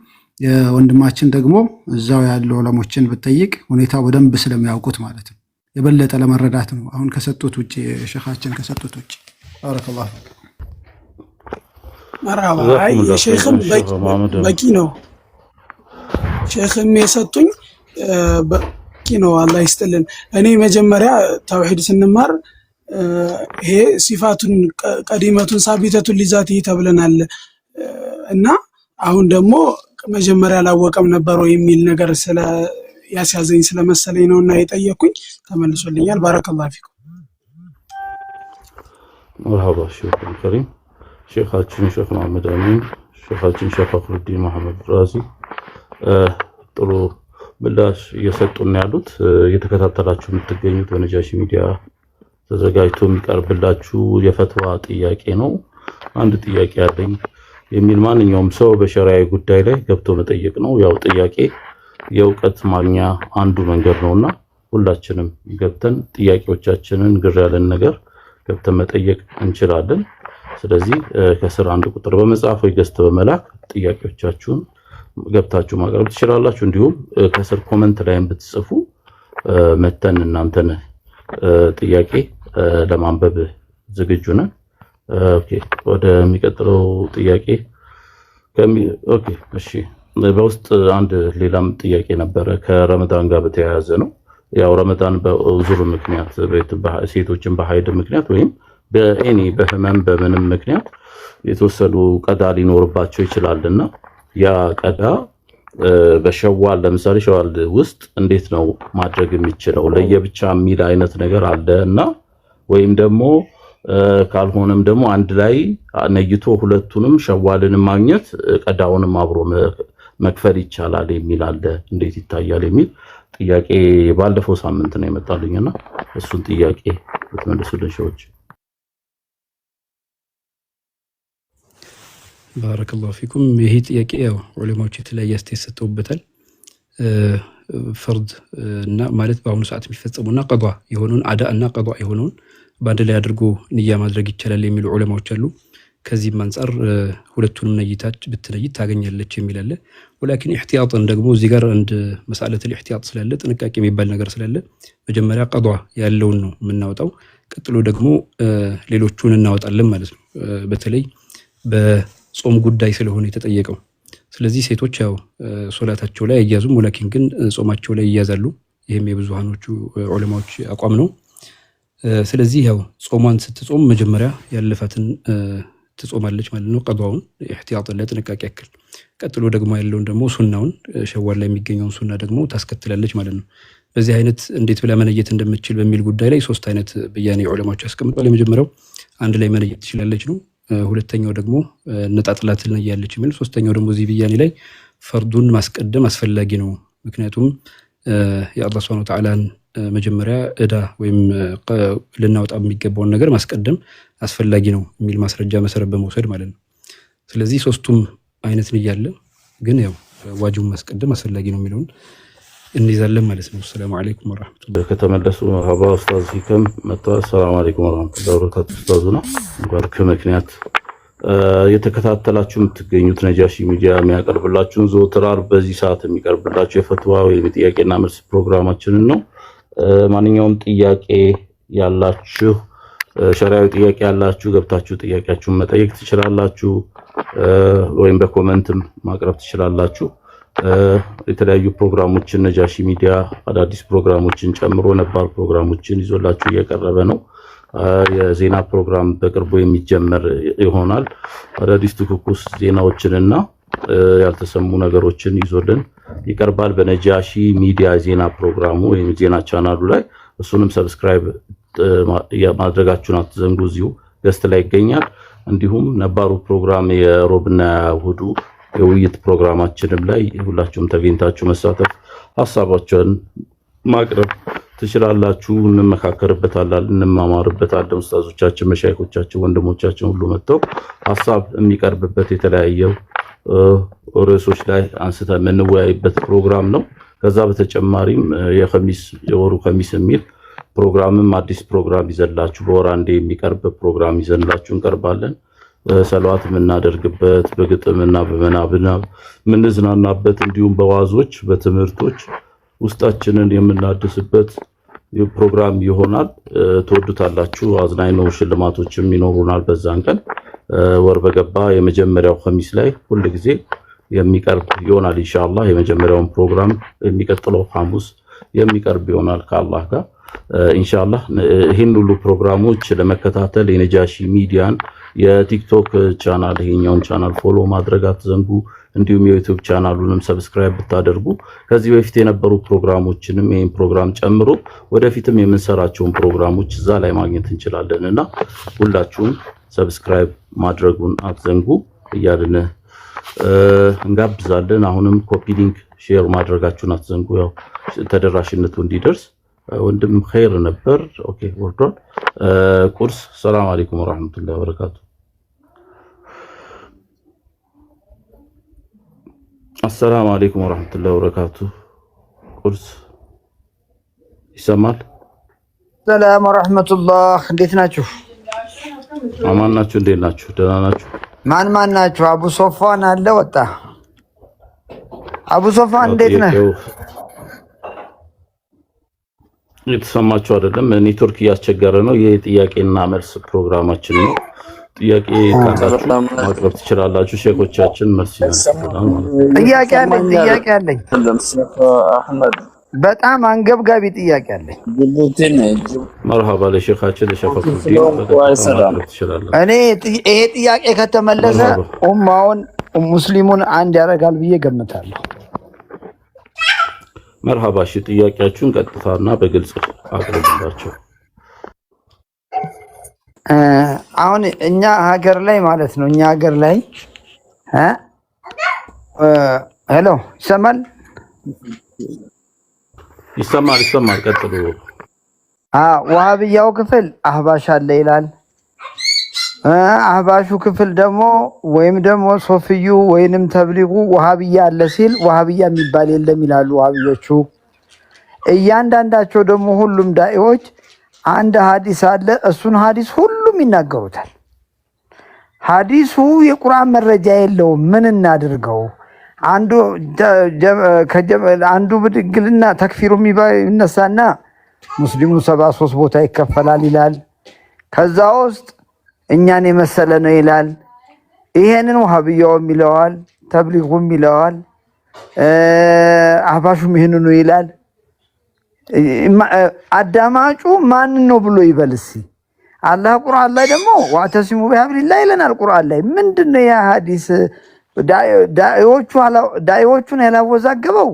ወንድማችን ደግሞ እዛው ያሉ ዑለሞችን ብትጠይቅ ሁኔታው በደንብ ስለሚያውቁት ማለት ነው የበለጠ ለመረዳት ነው። አሁን ከሰጡት ውጪ ሸኻችን ከሰጡት ውጪ ባረከላሁ መርሐባ። አይ ሼኽም በቂ ነው። ሼኽም የሰጡኝ በቂ ነው። አላህ ይስጥልን። እኔ መጀመሪያ ተውሂድ ስንማር ይሄ ሲፋቱን ቀዲመቱን ሳቢተቱን ሊዛቲ ተብለናል እና አሁን ደግሞ መጀመሪያ አላወቀም ነበረው የሚል ነገር ስለ ያስያዘኝ ስለመሰለኝ ነውና የጠየኩኝ ተመልሶልኛል። ባረከላሁ ፊኩም። መርሐባ ሼኹን ከሪም ሼኻችን ሼኽ መሐመድ አሚን ሼኻችን ሼኽ ፈኽሩዲን መሐመድ ራዚ ጥሩ ምላሽ እየሰጡን ያሉት እየተከታተላችሁ የምትገኙት በነጃሺ ሚዲያ ተዘጋጅቶ የሚቀርብላችሁ የፈትዋ ጥያቄ ነው። አንድ ጥያቄ አለኝ የሚል ማንኛውም ሰው በሸሪዓዊ ጉዳይ ላይ ገብቶ መጠየቅ ነው። ያው ጥያቄ የእውቀት ማግኛ አንዱ መንገድ ነውና ሁላችንም ገብተን ጥያቄዎቻችንን ግር ያለን ነገር ገብተን መጠየቅ እንችላለን። ስለዚህ ከስር አንድ ቁጥር በመጻፍ ወይ ገዝተ በመላክ ጥያቄዎቻችሁን ገብታችሁ ማቅረብ ትችላላችሁ። እንዲሁም ከስር ኮሜንት ላይ ብትጽፉ መተን እናንተን ጥያቄ ለማንበብ ዝግጁ ነን። ኦኬ ወደ የሚቀጥለው ጥያቄ ኦኬ እሺ በውስጥ አንድ ሌላም ጥያቄ ነበረ ከረመዳን ጋር በተያያዘ ነው። ያው ረመዳን በዙር ምክንያት ሴቶችን በሀይድ ምክንያት ወይም በህመም በምንም ምክንያት የተወሰዱ ቀዳ ሊኖርባቸው ይችላልና ያ ቀዳ በሸዋል ለምሳሌ ሸዋል ውስጥ እንዴት ነው ማድረግ የሚችለው? ለየብቻ የሚል አይነት ነገር አለ እና ወይም ደግሞ ካልሆነም ደግሞ አንድ ላይ ነይቶ ሁለቱንም ሸዋልንም ማግኘት ቀዳውንም አብሮ መክፈል ይቻላል የሚል አለ። እንዴት ይታያል የሚል ጥያቄ ባለፈው ሳምንት ነው የመጣልኝና እሱን ጥያቄ ብትመልሱልን ሸዎች። ባረከላሁ ፊኩም። ይሄ ጥያቄ ያው ዑለማዎች የተለያየ አስተያየት ሰጥተውበታል። ፈርድ እና ማለት በአሁኑ ሰዓት የሚፈጸሙና ቀዷ የሆነውን አዳ እና ቀዷ የሆነውን በአንድ ላይ አድርጎ ንያ ማድረግ ይቻላል የሚሉ ዑለማዎች አሉ። ከዚህም አንፃር ሁለቱንም ነይታች ብትነይት ታገኛለች የሚል አለ። ወላኪን ኢህቲያጥን ደግሞ እዚህ ጋር አንድ መስአለቱል ኢህቲያጥ ስላለ ጥንቃቄ የሚባል ነገር ስላለ መጀመሪያ ቀዷ ያለውን ነው የምናወጣው፣ ቀጥሎ ደግሞ ሌሎቹን እናወጣለን ማለት ነው። በተለይ በጾም ጉዳይ ስለሆነ የተጠየቀው። ስለዚህ ሴቶች ያው ሶላታቸው ላይ አይያዙም፣ ወላኪን ግን ጾማቸው ላይ ይያዛሉ። ይህም የብዙሃኖቹ ዑለማዎች አቋም ነው። ስለዚህ ያው ጾሟን ስትጾም መጀመሪያ ያለፋትን ትጾማለች ማለት ነው። ቀዷውን ኢህቲያጥን ለጥንቃቄ ያክል፣ ቀጥሎ ደግሞ ያለውን ደግሞ ሱናውን ሸዋል ላይ የሚገኘውን ሱና ደግሞ ታስከትላለች ማለት ነው። በዚህ አይነት እንዴት ብላ መነየት እንደምትችል በሚል ጉዳይ ላይ ሶስት አይነት ብያኔ ዑለማዎች ያስቀምጧል። የመጀመሪያው አንድ ላይ መነየት ትችላለች ነው። ሁለተኛው ደግሞ ነጣጥላ ትነያለች የሚል፣ ሶስተኛው ደግሞ እዚህ ብያኔ ላይ ፈርዱን ማስቀደም አስፈላጊ ነው። ምክንያቱም የአላህ ሱብሓነሁ ወተዓላን መጀመሪያ እዳ ወይም ልናወጣ የሚገባውን ነገር ማስቀደም አስፈላጊ ነው የሚል ማስረጃ መሰረት በመውሰድ ማለት ነው። ስለዚህ ሶስቱም አይነት ንያ አለ፣ ግን ያው ዋጅቡን ማስቀደም አስፈላጊ ነው የሚለውን እንይዛለን ማለት ነው። ሰላም አለይኩም ወራህመቱላህ። ከተመለሱ መርሐባ ኡስታዝ ሂከም መጥተዋል። ሰላም አለይኩም ወራህመቱላህ ወበረካቱ። ኡስታዙ ነው እንኳን ከምክንያት የተከታተላችሁ የምትገኙት ነጃሺ ሚዲያ የሚያቀርብላችሁን ዘወትር ዓርብ በዚህ ሰዓት የሚቀርብላችሁ የፈትዋ ወይም የጥያቄና መልስ ፕሮግራማችንን ነው። ማንኛውም ጥያቄ ያላችሁ ሸሪዓዊ ጥያቄ ያላችሁ ገብታችሁ ጥያቄያችሁን መጠየቅ ትችላላችሁ፣ ወይም በኮመንትም ማቅረብ ትችላላችሁ። የተለያዩ ፕሮግራሞችን ነጃሺ ሚዲያ አዳዲስ ፕሮግራሞችን ጨምሮ ነባር ፕሮግራሞችን ይዞላችሁ እየቀረበ ነው። የዜና ፕሮግራም በቅርቡ የሚጀመር ይሆናል። አዳዲስ ትኩስ ዜናዎችንና ያልተሰሙ ነገሮችን ይዞልን ይቀርባል በነጃሺ ሚዲያ ዜና ፕሮግራሙ ወይም ዜና ቻናሉ ላይ። እሱንም ሰብስክራይብ ማድረጋችሁን አትዘንጉ። እዚሁ ገስት ላይ ይገኛል። እንዲሁም ነባሩ ፕሮግራም የሮብና እሁዱ የውይይት ፕሮግራማችንም ላይ ሁላችሁም ተገኝታችሁ መሳተፍ ሐሳባችሁን ማቅረብ ትችላላችሁ። እንመካከርበታለን፣ እንማማርበታለን። ኡስታዞቻችን፣ መሻይኾቻችን፣ ወንድሞቻችን ሁሉ መጥተው ሐሳብ የሚቀርብበት የተለያየው ርዕሶች ላይ አንስተን የምንወያይበት ፕሮግራም ነው። ከዛ በተጨማሪም የወሩ ኸሚስ የሚል ፕሮግራምም አዲስ ፕሮግራም ይዘላችሁ በወር አንዴ የሚቀርብ ፕሮግራም ይዘላችሁ እንቀርባለን። ሰለዋት የምናደርግበት በግጥምና በመናብና የምንዝናናበት እንዲሁም በዋዞች በትምህርቶች ውስጣችንን የምናድስበት ፕሮግራም ይሆናል። ትወዱታላችሁ። አዝናኝ ነው። ሽልማቶችም ይኖሩናል። በዛን ቀን ወር በገባ የመጀመሪያው ኸሚስ ላይ ሁል ጊዜ የሚቀርብ ይሆናል ኢንሻአላህ። የመጀመሪያውን ፕሮግራም የሚቀጥለው ሐሙስ የሚቀርብ ይሆናል ከአላህ ጋር ኢንሻአላህ። ይህን ሁሉ ፕሮግራሞች ለመከታተል የነጃሺ ሚዲያን የቲክቶክ ቻናል ይሄኛውን ቻናል ፎሎ ማድረግ አትዘንጉ። እንዲሁም የዩቲዩብ ቻናሉንም ሰብስክራይብ ብታደርጉ ከዚህ በፊት የነበሩ ፕሮግራሞችንም ይሄን ፕሮግራም ጨምሮ ወደፊትም የምንሰራቸውን ፕሮግራሞች እዛ ላይ ማግኘት እንችላለንና ሁላችሁም ሰብስክራይብ ማድረጉን አትዘንጉ እያልን እንጋብዛለን። አሁንም ኮፒ ሊንክ ሼር ማድረጋችሁን አትዘንጉ። ያው ተደራሽነቱ እንዲደርስ ወንድም ኸይር ነበር። ኦኬ ወርዷል። ቁርስ ሰላም አለይኩም ወራህመቱላሂ ወበረካቱ። አሰላሙ አለይኩም ወራህመቱላሂ ወበረካቱ። ቁርስ ይሰማል? ሰላም ወራህመቱላህ። እንዴት ናችሁ? አማን ናችሁ? እንዴት ናችሁ? ደህና ናችሁ? ማን ናችሁ? አቡ ሶፋን አለ ወጣ። አቡ ሶፋን እንዴት ነህ? የተሰማችሁ አይደለም? ኔትወርክ እያስቸገረ ነው። የጥያቄና መልስ ፕሮግራማችን ነው። ጥያቄ ካላችሁ ማቅረብ ትችላላችሁ። ሼኮቻችን መልስ ይሰጣሉ። ጥያቄ አለኝ። በጣም አንገብጋቢ ጥያቄ አለኝ። መርሃባ ለሼኻችን ለሸፈቁልኝ እኔ ይሄ ጥያቄ ከተመለሰ ኡማውን ሙስሊሙን አንድ ያደርጋል ብዬ ገምታለሁ። መርሃባ እሺ፣ ጥያቄያችሁን ቀጥታና በግልጽ አቅርቡላችሁ። አሁን እኛ ሀገር ላይ ማለት ነው ሄሎ ይሰማል። ቀጥሉ። ዋሃብያው ክፍል አህባሽ አለ ይላል። አህባሹ ክፍል ደግሞ ወይም ደግሞ ሶፍዩ ወይንም ተብሊጉ ዋሃብያ አለ ሲል ዋሃብያ የሚባል የለም ይላሉ ዋሃብዮቹ። እያንዳንዳቸው ደግሞ ሁሉም ዳኢዎች አንድ ሐዲስ አለ፣ እሱን ሐዲስ ሁሉም ይናገሩታል። ሐዲሱ የቁርአን መረጃ የለውም። ምን እናድርገው? አንዱ ብድግልና ተክፊሩ ይነሳና ሙስሊሙ 73 ቦታ ይከፈላል ይላል። ከዛ ውስጥ እኛን የመሰለ ነው ይላል። ይሄንን ወሃብያውም ይለዋል፣ ተብሊጉም ይለዋል፣ አህባሹም ይሄንኑ ይላል። አዳማጩ ማን ነው ብሎ ይበልሲ? አላህ ቁርአን ላይ ደግሞ ወአተሲሙ ቢሐብሊላህ ይለናል። ቁርአን ላይ ምንድነው ያ ሐዲስ? ዳኢዎቹን ያላወዛገበው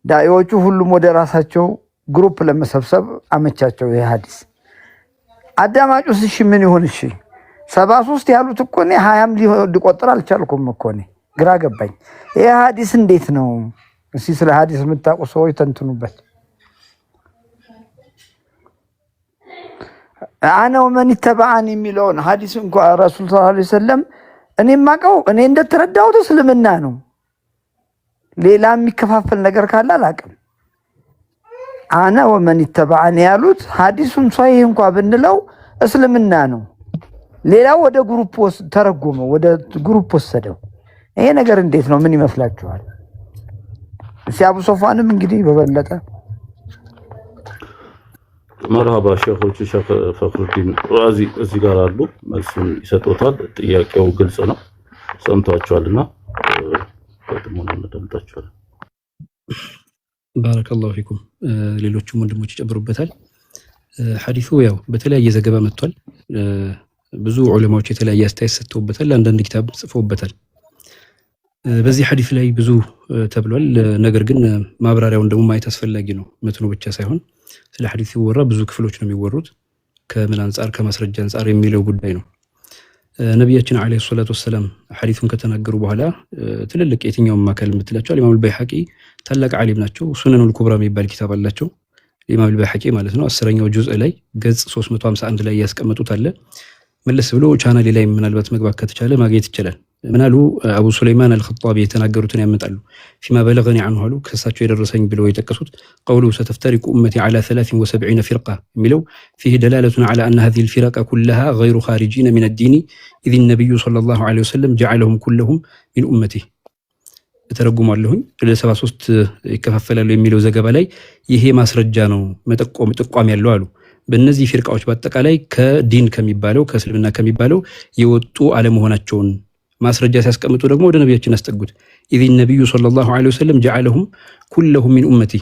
ዳኢዎቹ ሁሉም ወደ ራሳቸው ግሩፕ ለመሰብሰብ አመቻቸው። ይህ ሐዲስ አዳማጩስ እሺ ምን ይሆን? እሺ 73 ያሉት እኮ እኔ 20ም ሊቆጥር አልቻልኩም እኮ እኔ ግራ ገባኝ። ይህ ሐዲስ እንዴት ነው? እስኪ ስለ ሐዲስ የምታውቁ ሰዎች ተንትኑበት። አነ ወመን ተበዓን የሚለውን ሐዲስ እንኳን ረሱል ሰለላሁ ዐለይሂ ወሰለም እኔ የማውቀው እኔ እንደተረዳሁት እስልምና ነው። ሌላ የሚከፋፈል ነገር ካለ አላውቅም። አነ ወመን ተበዓን ያሉት ሐዲሱን ሷሂህ እንኳን ብንለው እስልምና ነው። ሌላው ወደ ግሩፕ ተረጎመው፣ ወደ ግሩፕ ወሰደው። ይሄ ነገር እንዴት ነው? ምን ይመስላችኋል? እስኪ አቡ ሶፋንም እንግዲህ በበለጠ መርሃባ ሼኾቹ ሼኽ ፈክሩዲን ራዚ እዚህ ጋር አሉ፣ መልሱን ይሰጡታል። ጥያቄው ግልጽ ነው፣ ሰምታችኋልና ቀጥሞና እንደምታችኋል። ባረከላሁ ፊኩም። ሌሎችም ወንድሞች ይጨምሩበታል። ሐዲሱ ያው በተለያየ ዘገባ መጥቷል። ብዙ ዑለማዎች የተለያየ አስተያየት ሰጥተውበታል፣ አንዳንድ ኪታብ ጽፈውበታል። በዚህ ሐዲስ ላይ ብዙ ተብሏል። ነገር ግን ማብራሪያውን ደግሞ ማየት አስፈላጊ ነው። መትኑ ብቻ ሳይሆን ስለ ሐዲስ ሲወራ ብዙ ክፍሎች ነው የሚወሩት። ከምን አንጻር ከማስረጃ አንጻር የሚለው ጉዳይ ነው። ነቢያችን አለይሂ ሰላቱ ወሰላም ሐዲሱን ከተናገሩ በኋላ ትልልቅ የትኛውም አካል የምትላቸው ኢማም አልበይሐቂ ታላቅ ዓሊም ናቸው። ሱነኑል ኩብራ የሚባል ኪታብ አላቸው ኢማም አልበይሐቂ ማለት ነው። 10ኛው ጁዝእ ላይ ገጽ 351 ላይ ያስቀመጡት አለ። መለስ ብሎ ቻናሌ ላይ ምናልባት መግባት ከተቻለ ማግኘት ይችላል። ምናሉ አቡ ሱለይማን አልኸጣቢ የተናገሩትን ያመጣሉ። ፊማ በለገኒ አንሁ አሉ ከሳቸው የደረሰኝ ብለው የጠቀሱት ቀውሉ ሰተፍተሪቁ ኡመቲ ዐላ 73 ፊርቃ የሚለው ፊህ ደላለቱን ዐላ አነ ሀዚሂል ፊረቃ ኩለሃ ገይሩ ኻሪጂነ ሚነ ዲኒ ኢዝ ነቢዩ ሰለላሁ ዐለይሂ ወሰለም ጀዐለሁም ኩለሁም ሚን ኡመቲህ። ተረጉማለሁኝ ለ73 ይከፋፈላሉ የሚለው ዘገባ ላይ ይሄ ማስረጃ ነው ጥቋም ያለው አሉ። በእነዚህ ፊርቃዎች በአጠቃላይ ከዲን ከሚባለው ከእስልምና ከሚባለው የወጡ አለመሆናቸውን ማስረጃ ሲያስቀምጡ ደግሞ ወደ ነቢያችን አስጠጉት። ኢዝ ነቢዩ ሰለላሁ ዐለይሂ ወሰለም ጀዐለሁም ኩለሁም ሚን ኡመቲ፣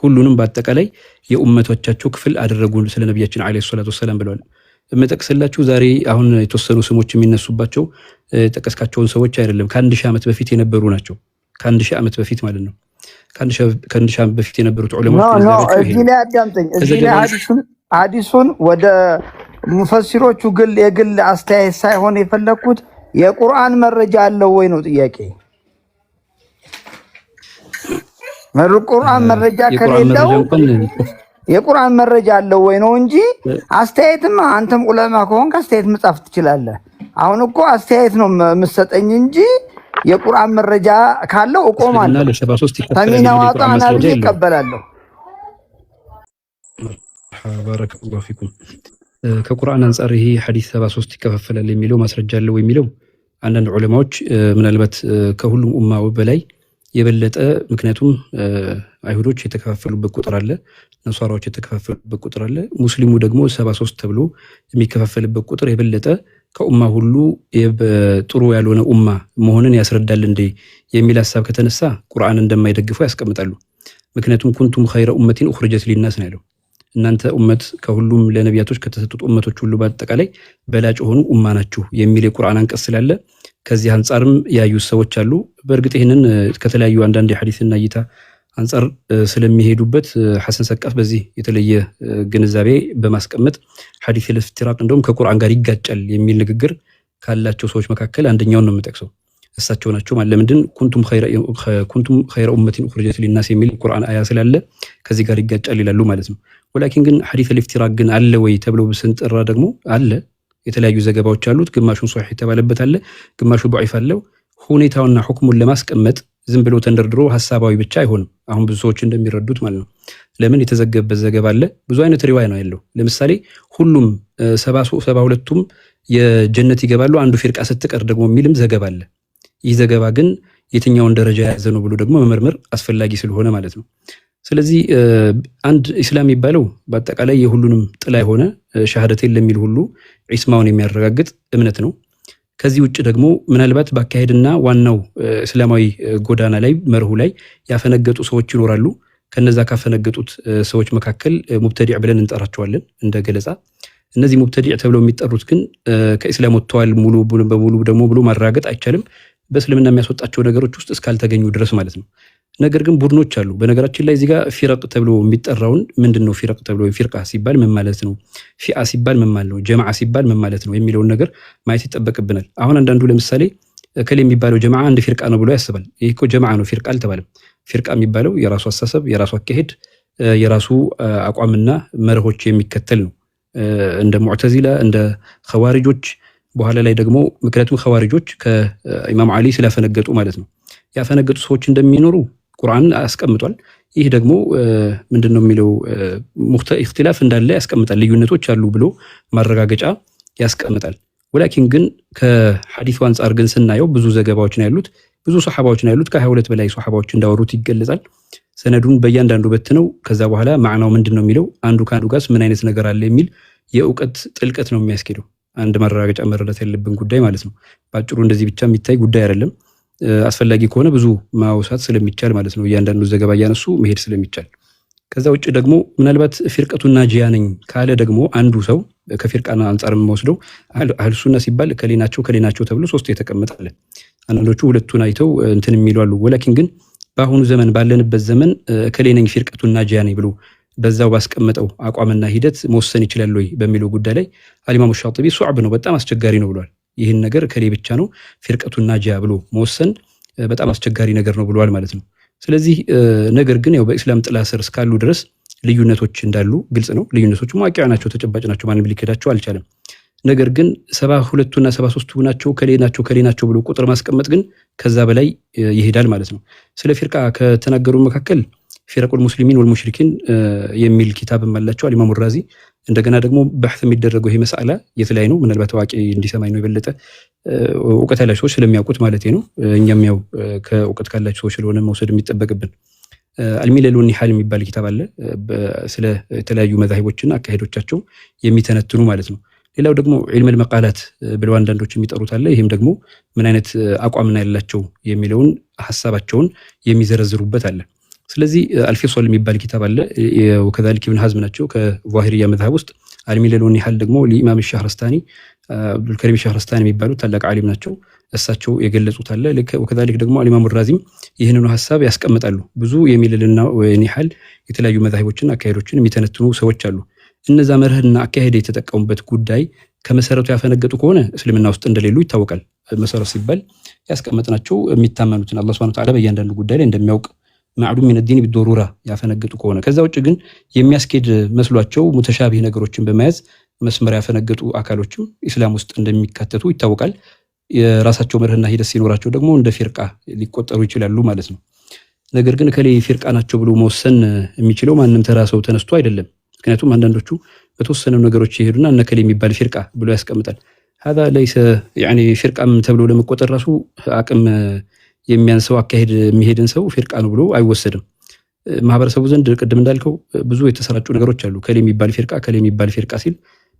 ሁሉንም በአጠቃላይ የኡመቶቻቸው ክፍል አደረጉ ስለ ነቢያችን ዐለይሂ ሰላቱ ወሰላም ብለዋል። የምጠቅስላችሁ ዛሬ አሁን የተወሰኑ ስሞች የሚነሱባቸው ጠቀስካቸውን ሰዎች አይደለም፣ ከ1000 ዓመት በፊት የነበሩ ናቸው። ከ1000 ዓመት በፊት ማለት ነው። ከ1000 ዓመት በፊት የነበሩት ዑለማዎች እዚህ ላይ አዳምጠኝ። እዚህ ላይ ሐዲሱን ወደ ሙፈሲሮቹ የግል አስተያየት ሳይሆን የፈለኩት የቁርአን መረጃ አለው ወይ ነው ጥያቄ። ቁርአን መረጃ ከሌለው የቁርአን መረጃ አለው ወይ ነው እንጂ አስተያየትም አንተም ዑለማ ከሆንክ አስተያየት መጻፍ ትችላለህ። አሁን እኮ አስተያየት ነው የምሰጠኝ እንጂ የቁርአን መረጃ ካለው እቆማለሁ። ተሚናዋጣ አናርጅ ይቀበላለሁ። ባረከላሁ ፊኩም። ከቁርአን አንፃር ይሄ ሐዲስ 73 ይከፋፈላል የሚለው ማስረጃ አለው የሚለው አንዳንድ ዑለማዎች ምናልባት ከሁሉም ኡማው በላይ የበለጠ ምክንያቱም አይሁዶች የተከፋፈሉበት ቁጥር አለ፣ ነሷራዎች የተከፋፈሉበት ቁጥር አለ። ሙስሊሙ ደግሞ 73 ተብሎ የሚከፋፈልበት ቁጥር የበለጠ ከኡማ ሁሉ ጥሩ ያልሆነ ኡማ መሆንን ያስረዳል እንዴ የሚል ሐሳብ ከተነሳ ቁርአን እንደማይደግፉ ያስቀምጣሉ። ምክንያቱም ኩንቱም ኸይረ ኡመቲን ኡኽሪጀት ሊናስ ነው ያለው። እናንተ ኡመት ከሁሉም ለነቢያቶች ከተሰጡት ኡመቶች ሁሉ በአጠቃላይ በላጭ ሆኑ ኡማ ናችሁ የሚል የቁርአን አንቀጽ ስላለ ከዚህ አንፃርም ያዩ ሰዎች አሉ። በእርግጥ ይህንን ከተለያዩ አንዳንድ የሐዲስና እይታ አንፃር ስለሚሄዱበት ሐሰን ሰቃፍ በዚህ የተለየ ግንዛቤ በማስቀመጥ ሐዲስ ኢፍቲራቅ እንደውም ከቁርአን ጋር ይጋጫል የሚል ንግግር ካላቸው ሰዎች መካከል አንደኛውን ነው የምጠቅሰው። እሳቸው ናቸው ማለት ለምንድን ኩንቱም ኸይረ ኡመቲን ኡኽሪጀት ሊናስ የሚል ቁርአን አያ ስላለ ከዚህ ጋር ይጋጫል ይላሉ ማለት ነው። ወላኪን ግን ሐዲስ ኢፍቲራቅ ግን አለ ወይ ተብሎ ስንጠራ ደግሞ አለ። የተለያዩ ዘገባዎች አሉት። ግማሹን ሷሂህ የተባለበት አለ፣ ግማሹ ضعيف አለው። ሁኔታውና ሁክሙን ለማስቀመጥ ዝም ብሎ ተንደርድሮ ሐሳባዊ ብቻ አይሆንም። አሁን ብዙ ሰዎች እንደሚረዱት ማለት ነው። ለምን የተዘገበበት ዘገባ አለ። ብዙ አይነት ሪዋያ ነው ያለው። ለምሳሌ ሁሉም 72ቱም የጀነት ይገባሉ አንዱ ፊርቃ ስትቀር ደግሞ የሚልም ዘገባ አለ። ይህ ዘገባ ግን የትኛውን ደረጃ የያዘ ነው ብሎ ደግሞ መመርመር አስፈላጊ ስለሆነ ማለት ነው። ስለዚህ አንድ ኢስላም የሚባለው በአጠቃላይ የሁሉንም ጥላ የሆነ ሸሃደተን ለሚል ሁሉ ዒስማውን የሚያረጋግጥ እምነት ነው። ከዚህ ውጭ ደግሞ ምናልባት በአካሄድና ዋናው እስላማዊ ጎዳና ላይ መርሁ ላይ ያፈነገጡ ሰዎች ይኖራሉ። ከነዛ ካፈነገጡት ሰዎች መካከል ሙብተዲዕ ብለን እንጠራቸዋለን እንደ ገለጻ። እነዚህ ሙብተዲዕ ተብለው የሚጠሩት ግን ከኢስላም ወጥተዋል ሙሉ በሙሉ ደግሞ ብሎ ማረጋገጥ አይቻልም፣ በእስልምና የሚያስወጣቸው ነገሮች ውስጥ እስካልተገኙ ድረስ ማለት ነው። ነገር ግን ቡድኖች አሉ። በነገራችን ላይ እዚህ ጋር ፊረቅ ተብሎ የሚጠራውን ምንድነው ፊረቅ ተብሎ ፊርቃ ሲባል ምን ማለት ነው፣ ፊአ ሲባል ምን ማለት ነው፣ ጀማዓ ሲባል ምን ማለት ነው የሚለውን ነገር ማየት ይጠበቅብናል። አሁን አንዳንዱ ለምሳሌ ከሌ የሚባለው ጀማዓ አንድ ፊርቃ ነው ብሎ ያስባል። ይሄ እኮ ጀማዓ ነው፣ ፊርቃ አልተባለም። ፊርቃ የሚባለው የራሱ አስተሳሰብ፣ የራሱ አካሄድ፣ የራሱ አቋምና መርሆች የሚከተል ነው። እንደ ሙዕተዚላ እንደ ኸዋሪጆች በኋላ ላይ ደግሞ ምክንያቱም ኸዋሪጆች ከኢማም አሊ ስላፈነገጡ ማለት ነው ያፈነገጡ ሰዎች እንደሚኖሩ ቁርአን አስቀምጧል። ይህ ደግሞ ምንድነው የሚለው ኢኽቲላፍ እንዳለ ያስቀምጣል። ልዩነቶች አሉ ብሎ ማረጋገጫ ያስቀምጣል። ወላኪን ግን ከሐዲሱ አንፃር ግን ስናየው ብዙ ዘገባዎች ነው ያሉት፣ ብዙ ሱሐባዎች ነው ያሉት። ከ22 በላይ ሱሐባዎች እንዳወሩት ይገለጻል። ሰነዱን በእያንዳንዱ በትነው ከዛ በኋላ ማዕናው ምንድነው የሚለው አንዱ ከአንዱ ጋር ምን አይነት ነገር አለ የሚል የእውቀት ጥልቀት ነው የሚያስኬደው። አንድ ማረጋገጫ መረዳት ያለብን ጉዳይ ማለት ነው። ባጭሩ እንደዚህ ብቻ የሚታይ ጉዳይ አይደለም። አስፈላጊ ከሆነ ብዙ ማውሳት ስለሚቻል ማለት ነው፣ እያንዳንዱ ዘገባ እያነሱ መሄድ ስለሚቻል። ከዛ ውጭ ደግሞ ምናልባት ፊርቀቱና ጂያ ነኝ ካለ ደግሞ አንዱ ሰው ከፊርቃና አንፃር የምወስደው አህሉ ሱና ሲባል ከሌናቸው ተብሎ ሶስት የተቀመጣለ። አንዳንዶቹ ሁለቱን አይተው እንትን የሚሉ አሉ። ወላኪን ግን በአሁኑ ዘመን ባለንበት ዘመን ከሌነኝ ፊርቀቱና ጂያ ነኝ ብሎ በዛው ባስቀመጠው አቋምና ሂደት መወሰን ይችላል ወይ በሚለው ጉዳይ ላይ አልኢማሙ ሻጢቢ ሱዕብ ነው፣ በጣም አስቸጋሪ ነው ብሏል። ይህን ነገር ከሌ ብቻ ነው ፊርቀቱና ጂያ ብሎ መወሰን በጣም አስቸጋሪ ነገር ነው ብሏል ማለት ነው። ስለዚህ ነገር ግን ያው በእስላም ጥላ ስር እስካሉ ድረስ ልዩነቶች እንዳሉ ግልጽ ነው። ልዩነቶች ማዋቂያ ናቸው፣ ተጨባጭ ናቸው፣ ማንም ሊከዳቸው አልቻለም። ነገር ግን 72ቱና 73ቱ ናቸው ከሌ ናቸው ብሎ ቁጥር ማስቀመጥ ግን ከዛ በላይ ይሄዳል ማለት ነው። ስለ ፊርቃ ከተናገሩ መካከል ፊረቁል ሙስሊሚን ወልሙሽሪኪን የሚል ኪታብም አላቸው አልኢማሙ ራዚ። እንደገና ደግሞ በሕት የሚደረገው ይሄ መስአላ የት ላይ ነው? ምናልባት ታዋቂ እንዲሰማኝ ነው የበለጠ እውቀት ያላቸው ሰዎች ስለሚያውቁት ማለት ነው። እኛም ያው ከእውቀት ካላቸው ሰዎች ስለሆነ መውሰድ የሚጠበቅብን አልሚለል ወኒሃል የሚባል ኪታብ አለ፣ ስለ የተለያዩ መዛሂቦችና አካሄዶቻቸው የሚተነትኑ ማለት ነው። ሌላው ደግሞ ዒልመል መቃላት ብለው አንዳንዶች የሚጠሩት አለ። ይህም ደግሞ ምን አይነት አቋምና ያላቸው የሚለውን ሐሳባቸውን የሚዘረዝሩበት አለ። ስለዚህ አልፊሶል የሚባል ኪታብ አለ። ወከዛሊክ ኢብን ሐዝም ናቸው ከዛሂሪያ መዝሐብ ውስጥ። አልሚለል ወኒሃል ደግሞ ለኢማም ሻህረስታኒ አብዱልከሪም ሻህረስታኒ የሚባሉ ታላቅ ዓሊም ናቸው፣ እሳቸው የገለጹት አለ። ወከዛሊክ ደግሞ አልኢማሙ ራዚም ይህንኑ ሐሳብ ያስቀምጣሉ። ብዙ የሚለልና ወኒሃል የተለያዩ መዛሂቦችና አካሄዶችን የሚተነትኑ ሰዎች አሉ። እነዛ መርህና አካሄድ የተጠቀሙበት ጉዳይ ከመሰረቱ ያፈነገጡ ከሆነ እስልምና ውስጥ እንደሌሉ ይታወቃል። መሰረት ሲባል ያስቀመጥናቸው የሚታመኑትን አላህ ሱብሓነሁ ወተዓላ በእያንዳንዱ ጉዳይ ላይ እንደሚያውቅ ማዕዱም من الدين بالضروره ያፈነገጡ ከሆነ ከዛ ውጭ ግን የሚያስኬድ መስሏቸው ሙተሻቢህ ነገሮችን በመያዝ መስመር ያፈነገጡ አካሎችም እስላም ውስጥ እንደሚካተቱ ይታወቃል። የራሳቸው መርህና ሂደት ሲኖራቸው ደግሞ እንደ ፊርቃ ሊቆጠሩ ይችላሉ ማለት ነው። ነገር ግን ከሌ ፊርቃ ናቸው ብሎ መወሰን የሚችለው ማንም ተራ ሰው ተነስቶ አይደለም። ምክንያቱም አንዳንዶቹ በተወሰኑ ነገሮች ይሄዱና እነ ከሌ የሚባል ፊርቃ ብሎ ያስቀምጣል። هذا ليس يعني ፊርቃም ተብሎ ለመቆጠር ራሱ አቅም የሚያንሰው አካሄድ የሚሄድን ሰው ፊርቃ ነው ብሎ አይወሰድም። ማህበረሰቡ ዘንድ ቅድም እንዳልከው ብዙ የተሰራጩ ነገሮች አሉ። ከሌ የሚባል ፊርቃ ሲል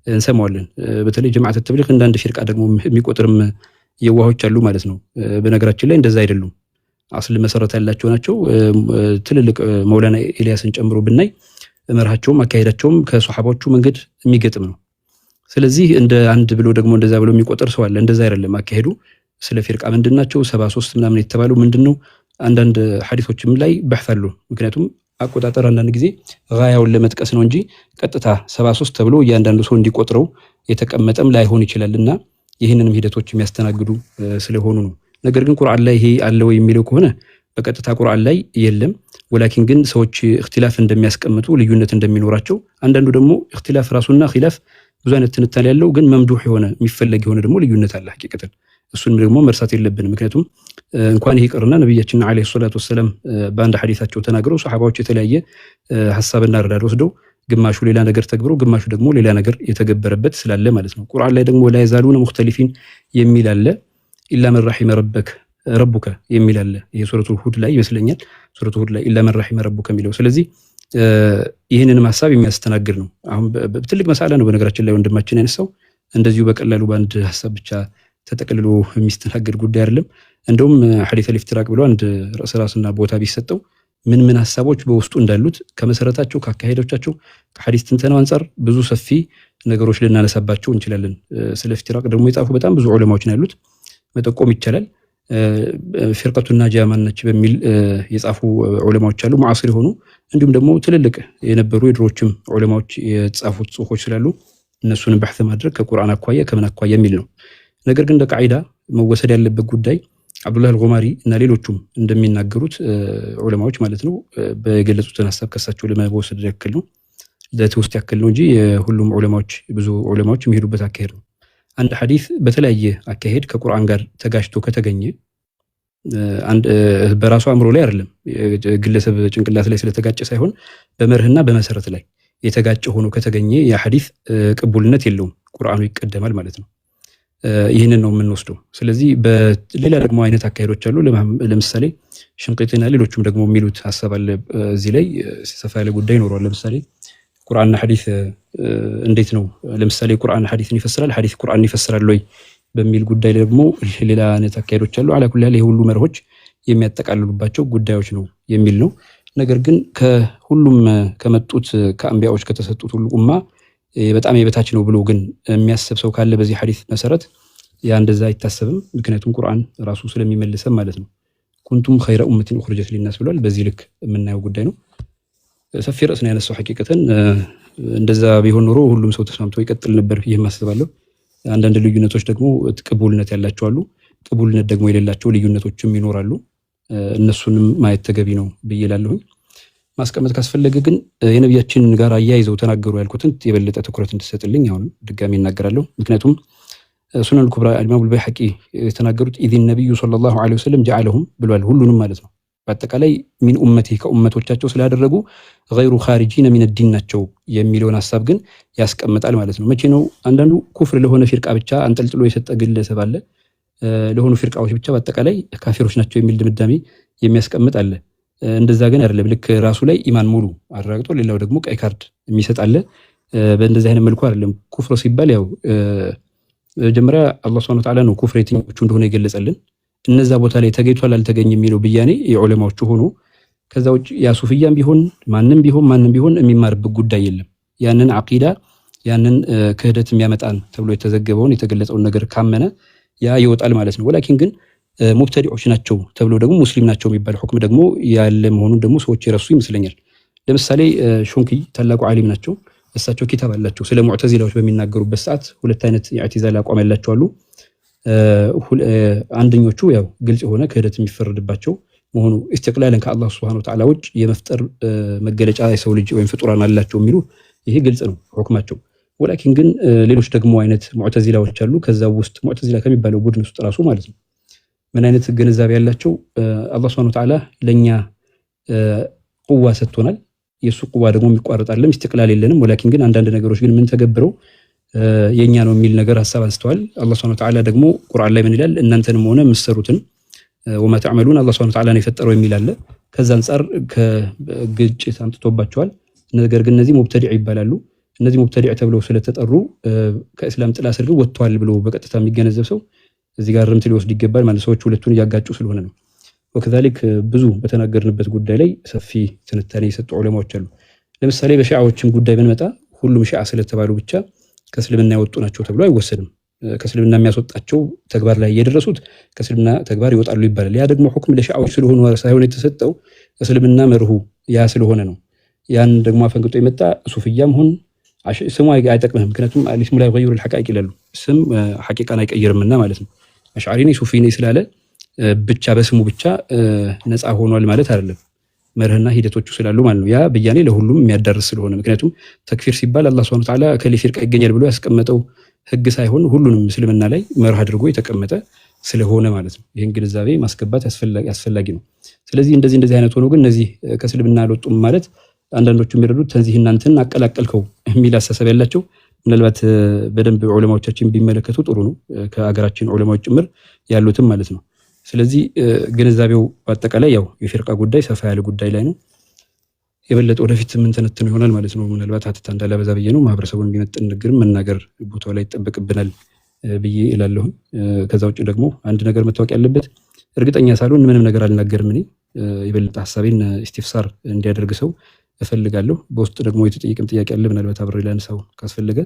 እንሰማዋለን። በተለይ ጀማዓት ተብሊግ እንደ አንድ ፊርቃ ደግሞ የሚቆጥርም የዋሆች አሉ ማለት ነው። በነገራችን ላይ እንደዛ አይደሉም። አስል መሰረት ያላቸው ናቸው። ትልልቅ መውላና ኢልያስን ጨምሮ ብናይ መርሃቸውም አካሄዳቸውም ከሷሐቦቹ መንገድ የሚገጥም ነው። ስለዚህ እንደ አንድ ብሎ ደግሞ እንደዛ ብሎ የሚቆጠር ሰው አለ። እንደዛ አይደለም አካሄዱ። ስለ ፊርቃ ምንድናቸው 73 ምናምን የተባለው ምንድነው? አንዳንድ ሐዲሶችም ላይ በሕث አሉ። ምክንያቱም አቆጣጠር አንዳንድ ጊዜ ጋያውን ለመጥቀስ ነው እንጂ ቀጥታ 73 ተብሎ እያንዳንዱ ሰው እንዲቆጥረው የተቀመጠም ላይሆን ይችላልና ይህንንም ሂደቶች የሚያስተናግዱ ስለሆኑ ነው። ነገር ግን ቁርአን ላይ ይሄ አለ ወይ የሚለው ከሆነ በቀጥታ ቁርአን ላይ የለም። ወላኪን ግን ሰዎች እክትላፍ እንደሚያስቀምጡ ልዩነት እንደሚኖራቸው አንዳንዱ ደግሞ እክትላፍ ራሱና ኺላፍ ብዙ አይነት ትንታኔ ያለው ግን መምዱህ የሆነ የሚፈለግ የሆነ ደግሞ ልዩነት አለ ሐቂቀተን። እሱን ደግሞ መርሳት የለብንም። ምክንያቱም እንኳን ይሄ ቀርና ነብያችን አለይሂ ሰላቱ ወሰለም በአንድ ሐዲሳቸው ተናግረው ሱሐባዎች የተለያየ ሐሳብና ረዳድ ወስደው ግማሹ ሌላ ነገር ተግብረው ግማሹ ደግሞ ሌላ ነገር የተገበረበት ስላለ ማለት ነው። ቁርአን ላይ ደግሞ لا يزالون مختلفين የሚል አለ ኢላ መን ረሒመ ረቡከ የሚል አለ። ይሄ ሱረቱል ሁድ ላይ ይመስለኛል። ሱረቱል ሁድ ላይ ኢላ መን ረሒመ ረቡከ የሚለው ስለዚህ ይህንንም ሐሳብ የሚያስተናግድ ነው። አሁን በትልቅ መሳላ ነው በነገራችን ላይ ወንድማችን ያነሳው። እንደዚሁ በቀላሉ በአንድ ሐሳብ ብቻ ተጠቅልሎ የሚስተናገድ ጉዳይ አይደለም። እንደውም ሐዲስ አልኢፍትራቅ ብሎ አንድ ራስና ቦታ ቢሰጠው ምን ሐሳቦች በውስጡ እንዳሉት ከመሰረታቸው ከአካሄዶቻቸው ከሐዲስ ትንተናው አንፃር ብዙ ሰፊ ነገሮች ልናነሳባቸው እንችላለን። ስለ ኢፍትራቅ ደግሞ የጻፉ በጣም ብዙ ዑለማዎች ነው ያሉት፣ መጠቆም ይቻላል። ፊርቀቱን ናጂያ ማነች በሚል የጻፉ ዑለማዎች አሉ ሙዓሲር ሆኑ። እንዲሁም ደግሞ ትልልቅ የነበሩ የድሮዎችም ዑለማዎች የጻፉት ጽሁፎች ስላሉ እነሱን በሕث ማድረግ ከቁርአን አኳያ ከምን አኳያ የሚል ነው። ነገር ግን እንደ ቃዒዳ መወሰድ ያለበት ጉዳይ አብዱላህ አልጉማሪ እና ሌሎቹም እንደሚናገሩት ዑለማዎች ማለት ነው በገለጹትን ሐሳብ ከሳቸው ለመወሰድ ያክል ነው ለተውስጥ ያክል ነው እንጂ ሁሉም ዑለማዎች ብዙ ዑለማዎች የሚሄዱበት አካሄድ ነው። አንድ ሐዲስ በተለያየ አካሄድ ከቁርአን ጋር ተጋጭቶ ከተገኘ አንድ በራሱ አእምሮ ላይ አይደለም ግለሰብ ጭንቅላት ላይ ስለተጋጨ ሳይሆን በመርህና በመሰረት ላይ የተጋጨ ሆኖ ከተገኘ ያ ሐዲስ ቅቡልነት የለውም፣ ቁርአኑ ይቀደማል ማለት ነው። ይህንን ነው የምንወስደው። ስለዚህ በሌላ ደግሞ አይነት አካሄዶች አሉ። ለምሳሌ ሽንቂጥና ሌሎችም ደግሞ የሚሉት ሐሳብ አለ። እዚህ ላይ ሰፋ ያለ ጉዳይ ይኖረዋል። ለምሳሌ ቁርአንና ሐዲስ እንዴት ነው? ለምሳሌ ቁርአን ሐዲስን ይፈስራል፣ ሐዲስ ቁርአንን ይፈስራል ወይ በሚል ጉዳይ ደግሞ ሌላ አይነት አካሄዶች አሉ። አላኩል ያለ ሁሉ መርሆች የሚያጠቃልሉባቸው ጉዳዮች ነው የሚል ነው። ነገር ግን ከሁሉም ከመጡት ከአንቢያዎች ከተሰጡት ሁሉ ኡማ በጣም የበታች ነው ብሎ ግን የሚያስብ ሰው ካለ በዚህ ሐዲስ መሰረት ያ እንደዛ አይታሰብም። ምክንያቱም ቁርአን ራሱ ስለሚመልሰም ማለት ነው። ኩንቱም ኸይረ ኡመቲን ኡኽሪጀት ሊናስ ብሏል። በዚህ ልክ የምናየው ጉዳይ ነው። ሰፊ ርዕስ ነው ያነሳው። ሐቂቀተን እንደዛ ቢሆን ኖሮ ሁሉም ሰው ተስማምቶ ይቀጥል ነበር ይሄም አስባለሁ። አንዳንድ ልዩነቶች ደግሞ ቅቡልነት ያላቸው አሉ፣ ቅቡልነት ደግሞ የሌላቸው ልዩነቶችም ይኖራሉ። እነሱንም ማየት ተገቢ ነው ብዬ እላለሁኝ። ማስቀመጥ ካስፈለገ ግን የነብያችን ጋር አያይዘው ተናገሩ ያልኩትን የበለጠ ትኩረት እንድሰጥልኝ አሁን ድጋሚ እናገራለሁ። ምክንያቱም ሱነን ኩብራ ኢማም አልበይሐቂ የተናገሩት ኢዚን ነብዩ ሰለላሁ ዐለይሂ ወሰለም ጀዓለሁም ብሏል። ሁሉንም ማለት ነው። በአጠቃላይ ሚን ኡመቲ ከኡመቶቻቸው ስላደረጉ ገይሩ ኻሪጂነ ሚን ዲን ናቸው የሚለውን ሐሳብ ግን ያስቀምጣል ማለት ነው። መቼ ነው አንዳንዱ ኩፍር ለሆነ ፊርቃ ብቻ አንጠልጥሎ የሰጠ ግለሰብ አለ፣ ለሆኑ ፊርቃዎች ብቻ በአጠቃላይ ካፊሮች ናቸው የሚል ድምዳሜ የሚያስቀምጥ አለ። እንደዛ ግን አይደለም። ልክ ራሱ ላይ ኢማን ሙሉ አረጋግጦ ሌላው ደግሞ ቀይ ካርድ የሚሰጥ አለ። በእንደዚህ አይነት መልኩ አይደለም። ኩፍር ሲባል ያው መጀመሪያ አላህ ሱብሓነሁ ወተዓላ ነው ኩፍር የትኞቹ እንደሆነ የገለጸልን። እነዛ ቦታ ላይ ተገኝቷል አልተገኘም የሚለው ብያኔ የዑለማዎቹ ሆኖ ከዛ ውጭ ያ ሱፍያም ቢሆን ማንም ቢሆን የሚማርበት ጉዳይ የለም። ያንን አቂዳ ያንን ክህደት የሚያመጣን ተብሎ የተዘገበውን የተገለጸውን ነገር ካመነ ያ ይወጣል ማለት ነው። ወላኪን ግን ሙብተዲዖች ናቸው ተብሎ ደግሞ ሙስሊም ናቸው የሚባል ሁክም ደግሞ ያለ መሆኑን ደግሞ ሰዎች የረሱ ይመስለኛል። ለምሳሌ ሹንኪ ታላቁ ዓሊም ናቸው። እሳቸው ኪታብ አላቸው ስለ ሙዕተዚላዎች በሚናገሩበት ሰዓት ሁለት አይነት የኢዕቲዛል አቋም ያላቸው አሉ። አንደኞቹ ያው ግልጽ የሆነ ክህደት የሚፈረድባቸው መሆኑ ኢስቲቅላልን ከአላህ Subhanahu Wa Ta'ala ውጭ የመፍጠር መገለጫ የሰው ልጅ ወይም ፍጡራን አላቸው የሚሉ ይሄ ግልጽ ነው ሁክማቸው። ወላኪን ግን ሌሎች ደግሞ አይነት ሙዕተዚላዎች አሉ። ከዛው ውስጥ ሙዕተዚላ ከሚባለው ቡድን ውስጥ ራሱ ማለት ነው ምን አይነት ግንዛቤ ያላቸው አላህ Subhanahu Wa Ta'ala ለኛ ቁዋ ሰጥቶናል። የሱ ቁዋ ደግሞ የሚቋረጥ አይደለም፣ ኢስቲቅላል የለንም። ወላኪን ግን አንዳንድ ነገሮች ግን ምን ተገብረው የኛ ነው የሚል ነገር ሐሳብ አንስተዋል። አላህ Subhanahu Wa Ta'ala ደግሞ ቁርአን ላይ ምን ይላል? እናንተንም ሆነ የምትሰሩትን ወማ ተዕመሉን አላህ Subhanahu Wa Ta'ala ነው የፈጠረው የሚል አለ። ከዛ አንፃር ከግጭት አምጥቶባቸዋል። ነገር ግን እነዚህ ሙብተዲዕ ይባላሉ። እነዚህ ሙብተዲዕ ተብለው ስለተጠሩ ከእስላም ጥላ ስር ወጥተዋል ብሎ በቀጥታ የሚገነዘብ ሰው እዚህ ጋር ርምት ሊወስድ ይገባል ማለት ሰዎች ሁለቱን እያጋጩ ስለሆነ ነው። ወከዛሊክ ብዙ በተናገርንበት ጉዳይ ላይ ሰፊ ትንታኔ የሰጡ ዑለማዎች አሉ። ለምሳሌ በሺዓዎችም ጉዳይ ብንመጣ ሁሉም ሺዓ ስለተባሉ ብቻ ከእስልምና የወጡ ናቸው ተብሎ አይወሰድም። ከእስልምና የሚያስወጣቸው ተግባር ላይ የደረሱት ከእስልምና ተግባር ይወጣሉ ይባላል። ያ ደግሞ ሁክም ለሺዓዎች ስለሆኑ ሳይሆን የተሰጠው እስልምና መርሁ ያ ስለሆነ ነው። ያን ደግሞ አፈንግጦ የመጣ ሱፍያም ሆን ስሙ አይጠቅምህም። ምክንያቱም አልስሙ ላይ ይغير الحقائق ይላሉ። ስም ሐቂቃን አይቀይርምና ማለት ነው። አሽዓሪ ነኝ ሱፊ ነኝ ስላለ ብቻ በስሙ ብቻ ነፃ ሆኗል ማለት አይደለም። መርህና ሂደቶቹ ስላሉ ማለት ነው። ያ በያኔ ለሁሉም የሚያዳርስ ስለሆነ ምክንያቱም ተክፊር ሲባል አላህ Subhanahu Wa Ta'ala ከሊፊርቃ ይገኛል ብሎ ያስቀመጠው ህግ ሳይሆን ሁሉንም እስልምና ላይ መርህ አድርጎ የተቀመጠ ስለሆነ ማለት ነው። ይሄን ግንዛቤ ማስገባት ያስፈልጋል ነው። ስለዚህ እንደዚህ አይነት ሆኖ ግን እነዚህ ከእስልምና አልወጡም ማለት አንዳንዶቹ የሚረዱት ተዚህ እናንተን አቀላቀልከው የሚል አስተሳሰብ ያላቸው ምናልባት በደንብ ዑለማዎቻችን ቢመለከቱ ጥሩ ነው። ከአገራችን ዑለማዎች ጭምር ያሉትም ማለት ነው። ስለዚህ ግንዛቤው በአጠቃላይ ያው የፊርቃ ጉዳይ ሰፋ ያለ ጉዳይ ላይ ነው። የበለጠ ወደፊት ምን ተነተነ ይሆናል ማለት ነው። ምናልባት አትታ እንዳላበዛ ብዬ ነው። ማህበረሰቡን ቢመጥን ንግግር መናገር ቦታው ላይ ይጠበቅብናል ብዬ እላለሁ። ከዛ ውጭ ደግሞ አንድ ነገር መታወቅ ያለበት እርግጠኛ ሳልሆን ምንም ነገር አልናገርም። እኔ የበለጠ ሐሳቤን ኢስቲፍሳር እንዲያደርግ ሰው እፈልጋለሁ። በውስጥ ደግሞ የተጠየቀም ጥያቄ አለ። ምናልባት አብሬ ላነሳው ካስፈለገ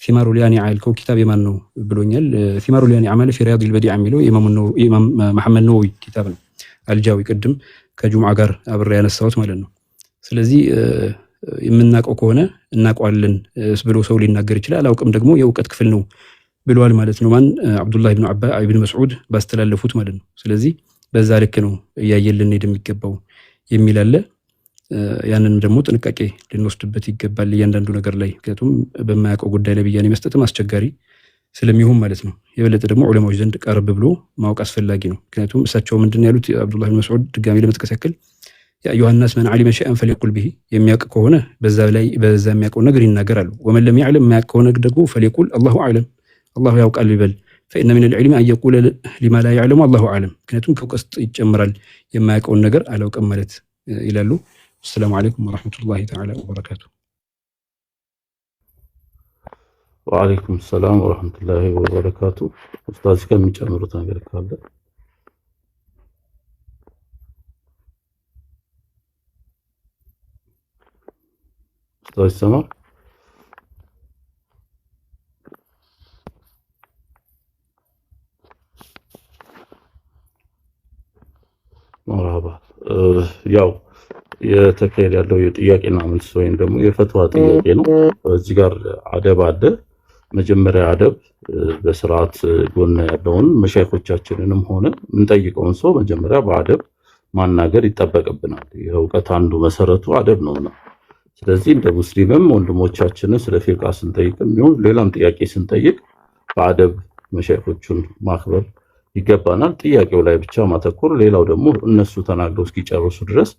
ፊማሩ ሊያኒ አልከው ኪታብ የማን ነው ብሎኛል። ፊማሩ ሊያኒ አማል ፊ ሪያድ አልበዲዕ የሚለው ኢማም መሐመድ ነወዊ ኪታብ ነው። አልጃዊ ቅድም ከጁምዓ ጋር አብሬ ያነሳሁት ማለት ነው። ስለዚህ የምናውቀው ከሆነ እናውቀዋለን ብሎ ሰው ሊናገር ይችላል። አላውቅም ደግሞ የእውቀት ክፍል ነው ብለዋል ማለት ነው። ማን አብዱላህ ኢብኑ መስዑድ ባስተላለፉት ማለት ነው። ስለዚህ በዛ ልክ ነው እያየልን ሄድ የሚገባው የሚል አለ። ያንንም ደግሞ ጥንቃቄ ልንወስድበት ይገባል እያንዳንዱ ነገር ላይ። ምክንያቱም በማያውቀው ጉዳይ ላይ ብያኔ መስጠትም አስቸጋሪ ስለሚሆን ማለት ነው። የበለጠ ደግሞ ዑለማዎች ዘንድ ቀርብ ብሎ ማወቅ አስፈላጊ ነው። ምክንያቱም እሳቸው ምንድን ያሉት አብዱላህ ኢብኑ መስዑድ ድጋሚ ለመጥቀስ ያክል ያ አዩሃ ናስ መን ዓሊመ ሸይአን ፈሊየቁል ቢሂ የሚያውቅ ከሆነ በዛ የሚያውቀው ነገር ይናገራሉ። ወመን ለም ያዕለም የማያውቅ ከሆነ ደግሞ ፈሊየቁል አላሁ አዕለም አላሁ ያውቃል ይበል። ፈኢነ ሚነል ዒልሚ አን የቁለ ሊማ ላ ያዕለሙ አላሁ አዕለም። ምክንያቱም ከእውቀት ይጨምራል የማያውቀውን ነገር አላውቅም ማለት ይላሉ። السلام عليكم ورحمة الله تعالى وبركاته. وعليكم السلام ورحمة الله وبركاته. أستاذ كم يجمعوا تانغير كله؟ أستاذ سمر. مرحبا. ያው የተካሄደ ያለው የጥያቄና መልስ ወይም ደግሞ የፈትዋ ጥያቄ ነው። እዚህ ጋር አደብ አለ። መጀመሪያ አደብ በስርዓት ጎን ያለውን መሻይኾቻችንንም ሆነ የምንጠይቀውን ሰው መጀመሪያ በአደብ ማናገር ይጠበቅብናል። የእውቀት አንዱ መሰረቱ አደብ ነውና፣ ስለዚህ እንደ ሙስሊምም ወንድሞቻችንን ስለ ፊርቃ ስንጠይቅም ይሁን ሌላም ጥያቄ ስንጠይቅ በአደብ መሻይኾቹን ማክበር ይገባናል። ጥያቄው ላይ ብቻ ማተኮር፣ ሌላው ደግሞ እነሱ ተናግረው እስኪጨርሱ ድረስ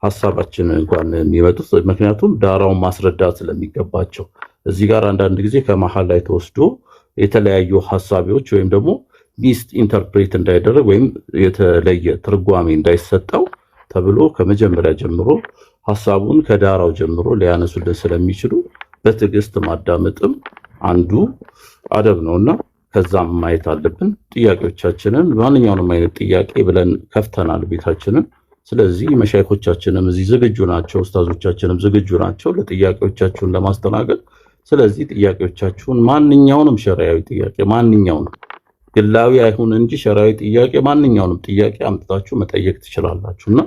ሐሳባችን እንኳን የሚመጡት ምክንያቱም ዳራውን ማስረዳት ስለሚገባቸው እዚህ ጋር አንዳንድ ጊዜ ከመሃል ላይ ተወስዶ የተለያዩ ሐሳቢዎች ወይም ደግሞ ሚስት ኢንተርፕሬት እንዳይደረግ ወይም የተለየ ትርጓሜ እንዳይሰጠው ተብሎ ከመጀመሪያ ጀምሮ ሐሳቡን ከዳራው ጀምሮ ሊያነሱልን ስለሚችሉ በትዕግስት ማዳመጥም አንዱ አደብ ነውና ከዛም ማየት አለብን። ጥያቄዎቻችንን ማንኛውንም አይነት ጥያቄ ብለን ከፍተናል ቤታችንን። ስለዚህ መሻይኾቻችንም እዚህ ዝግጁ ናቸው፣ ኡስታዞቻችንም ዝግጁ ናቸው ለጥያቄዎቻችሁን ለማስተናገድ። ስለዚህ ጥያቄዎቻችሁን ማንኛውንም ሸሪዓዊ ጥያቄ ማንኛውንም ግላዊ አይሁን እንጂ ሸሪዓዊ ጥያቄ ማንኛውንም ጥያቄ አምጥታችሁ መጠየቅ ትችላላችሁና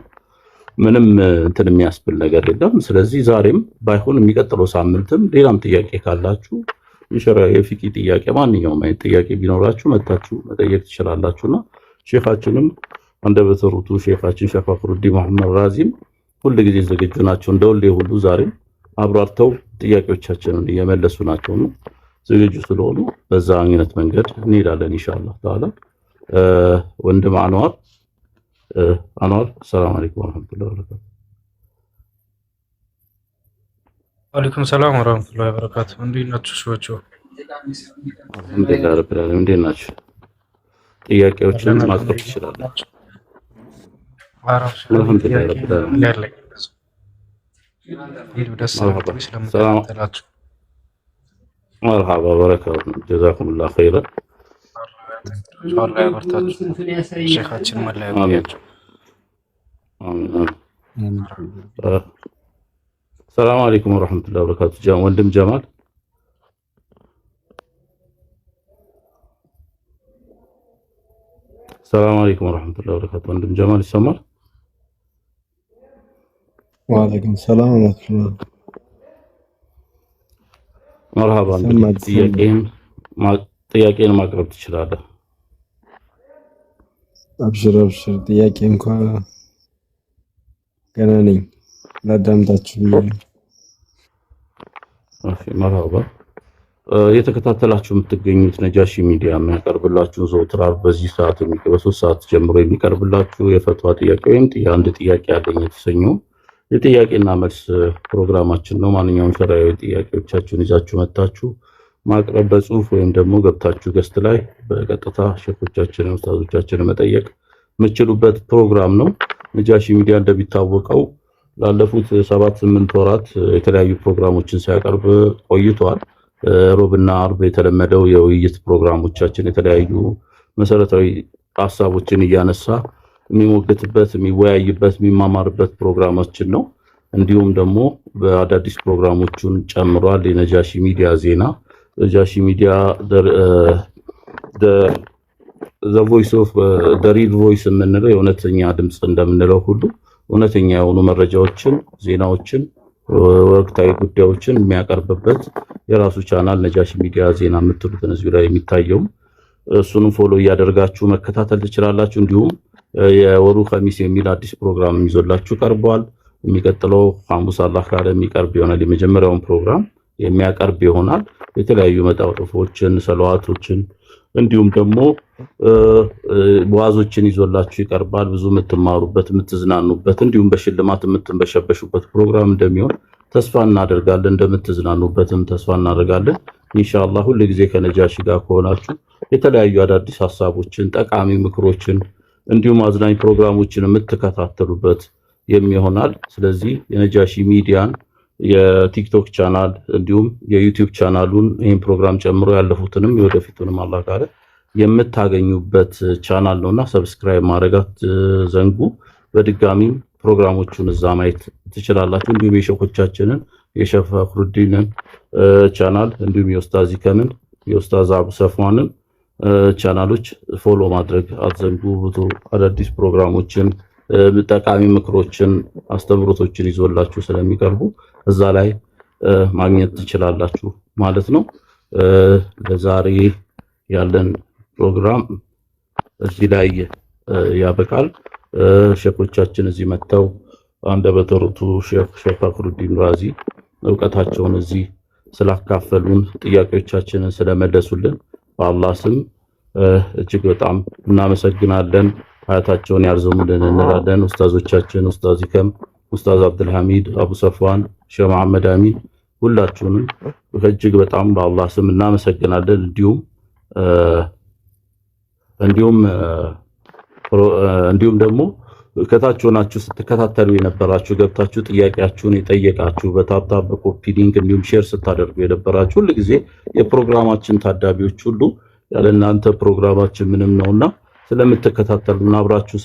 ምንም እንትን የሚያስብል ነገር የለም። ስለዚህ ዛሬም ባይሆን የሚቀጥለው ሳምንትም ሌላም ጥያቄ ካላችሁ የሸሪዓ የፊቂ ጥያቄ ማንኛውም አይነት ጥያቄ ቢኖራችሁ መታችሁ መጠየቅ ትችላላችሁና ሼኻችንም አንደበተሩቱ ሼኻችን ሼኽ ፈኽሩዲን መሐመድ ራዚም ሁሉ ጊዜ ዝግጁ ናቸው። እንደውል ሁሉ ዛሬም አብራርተው ጥያቄዎቻችንን እየመለሱ ናቸው ነው ዝግጁ ስለሆኑ በዛ አይነት መንገድ እንሄዳለን ኢንሻአላህ ተዓላ። ወንድም አንዋር ሰላም አለይኩም ወራህመቱላሂ ወበረካቱ። ወአለይኩም ሰላም ወራህመቱላሂ ወበረካቱ። እንዴት ናችሁ ሰዎች? አልሐምዱሊላህ ረብል ዓለሚን። እንዴት ናችሁ? ጥያቄዎችን ማቅረብ ትችላላችሁ። አልሐምዱሊላህ ረብል ዓለሚን። መርሐባ በረካቱ ጀዛኩሙላህ ኸይረን። አላህ ያበርታችሁ ሼኻችን መለያ ያቆያችሁ። ሰላም አለይኩም ወራህመቱላሂ ወበረካቱ። ወንድም ጀማል ሰላም አለይኩም ወራህመቱላሂ ወበረካቱ። ወንድም ጀማል ይሰማል? ወአለይኩም ሰላም ወራህመቱላሂ መርሐባ። ጥያቄን ማቅረብ ትችላለህ። አብሽር ጥያቄ እንኳን ገና ነኝ ላዳምጣችሁ ብዬ። መርሐባ። የተከታተላችሁ የምትገኙት ነጃሺ ሚዲያ የሚያቀርብላችሁ ዘወትር በዚህ ሰዓት በ3 ሰዓት ጀምሮ የሚቀርብላችሁ የፈትዋ ጥያቄ ወይም አንድ ጥያቄ ያለኝ የተሰኘው የጥያቄና መልስ ፕሮግራማችን ነው። ማንኛውም ሸሪዓዊ ጥያቄዎቻችሁን ይዛችሁ መጣችሁ ማቅረብ በጽሁፍ ወይም ደግሞ ገብታችሁ ገስት ላይ በቀጥታ ሼኾቻችንን ኡስታዞቻችንን መጠየቅ የምትችሉበት ፕሮግራም ነው። ነጃሺ ሚዲያ እንደሚታወቀው ላለፉት 7-8 ወራት የተለያዩ ፕሮግራሞችን ሲያቀርብ ቆይቷል። ሮብና አርብ የተለመደው የውይይት ፕሮግራሞቻችን የተለያዩ መሰረታዊ ሀሳቦችን እያነሳ የሚሞግትበት የሚወያይበት የሚማማርበት ፕሮግራማችን ነው። እንዲሁም ደግሞ በአዳዲስ ፕሮግራሞቹን ጨምሯል። የነጃሺ ሚዲያ ዜና፣ ነጃሺ ሚዲያ ዘ ቮይስ ኦፍ ዘ ሪል ቮይስ የምንለው የእውነተኛ ድምፅ እንደምንለው ሁሉ እውነተኛ የሆኑ መረጃዎችን፣ ዜናዎችን፣ ወቅታዊ ጉዳዮችን የሚያቀርብበት የራሱ ቻናል ነጃሺ ሚዲያ ዜና የምትሉትን እዚሁ ላይ የሚታየው እሱንም ፎሎ እያደረጋችሁ መከታተል ትችላላችሁ። እንዲሁም የወሩ ኸሚስ የሚል አዲስ ፕሮግራም ይዞላችሁ ቀርቧል። የሚቀጥለው ሐሙስ አላህ ካለ የሚቀርብ ይሆናል። የመጀመሪያውን ፕሮግራም የሚያቀርብ ይሆናል። የተለያዩ መጣጥፎችን፣ ሰለዋቶችን እንዲሁም ደግሞ ዋዞችን ይዞላችሁ ይቀርባል። ብዙ የምትማሩበት የምትዝናኑበት፣ እንዲሁም በሽልማት የምትንበሸበሹበት ፕሮግራም እንደሚሆን ተስፋ እናደርጋለን። እንደምትዝናኑበትም ተስፋ እናደርጋለን። ኢንሻአላህ ሁሉ ጊዜ ከነጃሺ ጋር ከሆናችሁ የተለያዩ አዳዲስ ሐሳቦችን፣ ጠቃሚ ምክሮችን እንዲሁም አዝናኝ ፕሮግራሞችን የምትከታተሉበት የሚሆናል። ስለዚህ የነጃሺ ሚዲያን የቲክቶክ ቻናል እንዲሁም የዩቲዩብ ቻናሉን ይህን ፕሮግራም ጨምሮ ያለፉትንም የወደፊቱንም አላህ ካለ የምታገኙበት ቻናል ነውና ሰብስክራይብ ማድረጋት ዘንጉ። በድጋሚም ፕሮግራሞቹን እዛ ማየት ትችላላችሁ። እንዲሁም የሼኾቻችንን የሼኽ ፈኽሩዲንን ቻናል እንዲሁም የኡስታዝ ኢከምን የኡስታዝ አቡ ሰፍዋንን ቻናሎች ፎሎ ማድረግ አትዘንጉ። ብዙ አዳዲስ ፕሮግራሞችን ጠቃሚ ምክሮችን አስተምሮቶችን ይዞላችሁ ስለሚቀርቡ እዛ ላይ ማግኘት ትችላላችሁ ማለት ነው። ለዛሬ ያለን ፕሮግራም እዚህ ላይ ያበቃል። ሼኾቻችን እዚህ መጥተው አንደበተ ርቱዕ ሼኽ ፈኽሩዲን ራዚ እውቀታቸውን እዚህ ስላካፈሉን ጥያቄዎቻችንን ስለመለሱልን በአላህ ስም እጅግ በጣም እናመሰግናለን። ሀያታቸውን ያርዝሙልን እንላለን። ኡስታዞቻችን ኡስታዝ ኢከም፣ ኡስታዝ አብዱልሐሚድ፣ አቡ ሰፍዋን፣ ሼህ መሐመድ አሚን ሁላችሁንም እጅግ በጣም በአላህ ስም እናመሰግናለን። እንዲሁም ደግሞ ከታች ሆናችሁ ስትከታተሉ የነበራችሁ ገብታችሁ ጥያቄያችሁን የጠየቃችሁ በታብታብ በኮፒ ሊንክ እንዲሁም ሼር ስታደርጉ የነበራችሁ ሁሉ ጊዜ የፕሮግራማችን ታዳቢዎች ሁሉ ያለ እናንተ ፕሮግራማችን ምንም ነውና ስለምትከታተሉና አብራችሁ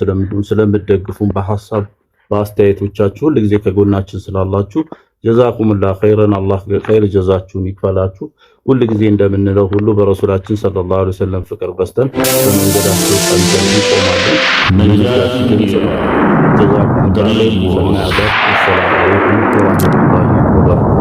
ስለምትደግፉን በሐሳብ በአስተያየቶቻችሁ ሁሉ ጊዜ ከጎናችን ስላላችሁ ጀዛኩሙላህ ኸይረን አላህ ኸይር ጀዛችሁን ይክፈላችሁ። ሁሉ ጊዜ እንደምንለው ሁሉ በረሱላችን ሰለላሁ ዐለይሂ ወሰለም ፍቅር በስተን በመንገዳቸው ጸንተን እንቆማለን። ጀዛኩሙላህ ኸይረን። ሰላም አለይኩም ወራህመቱላሂ ወበረካቱሁ።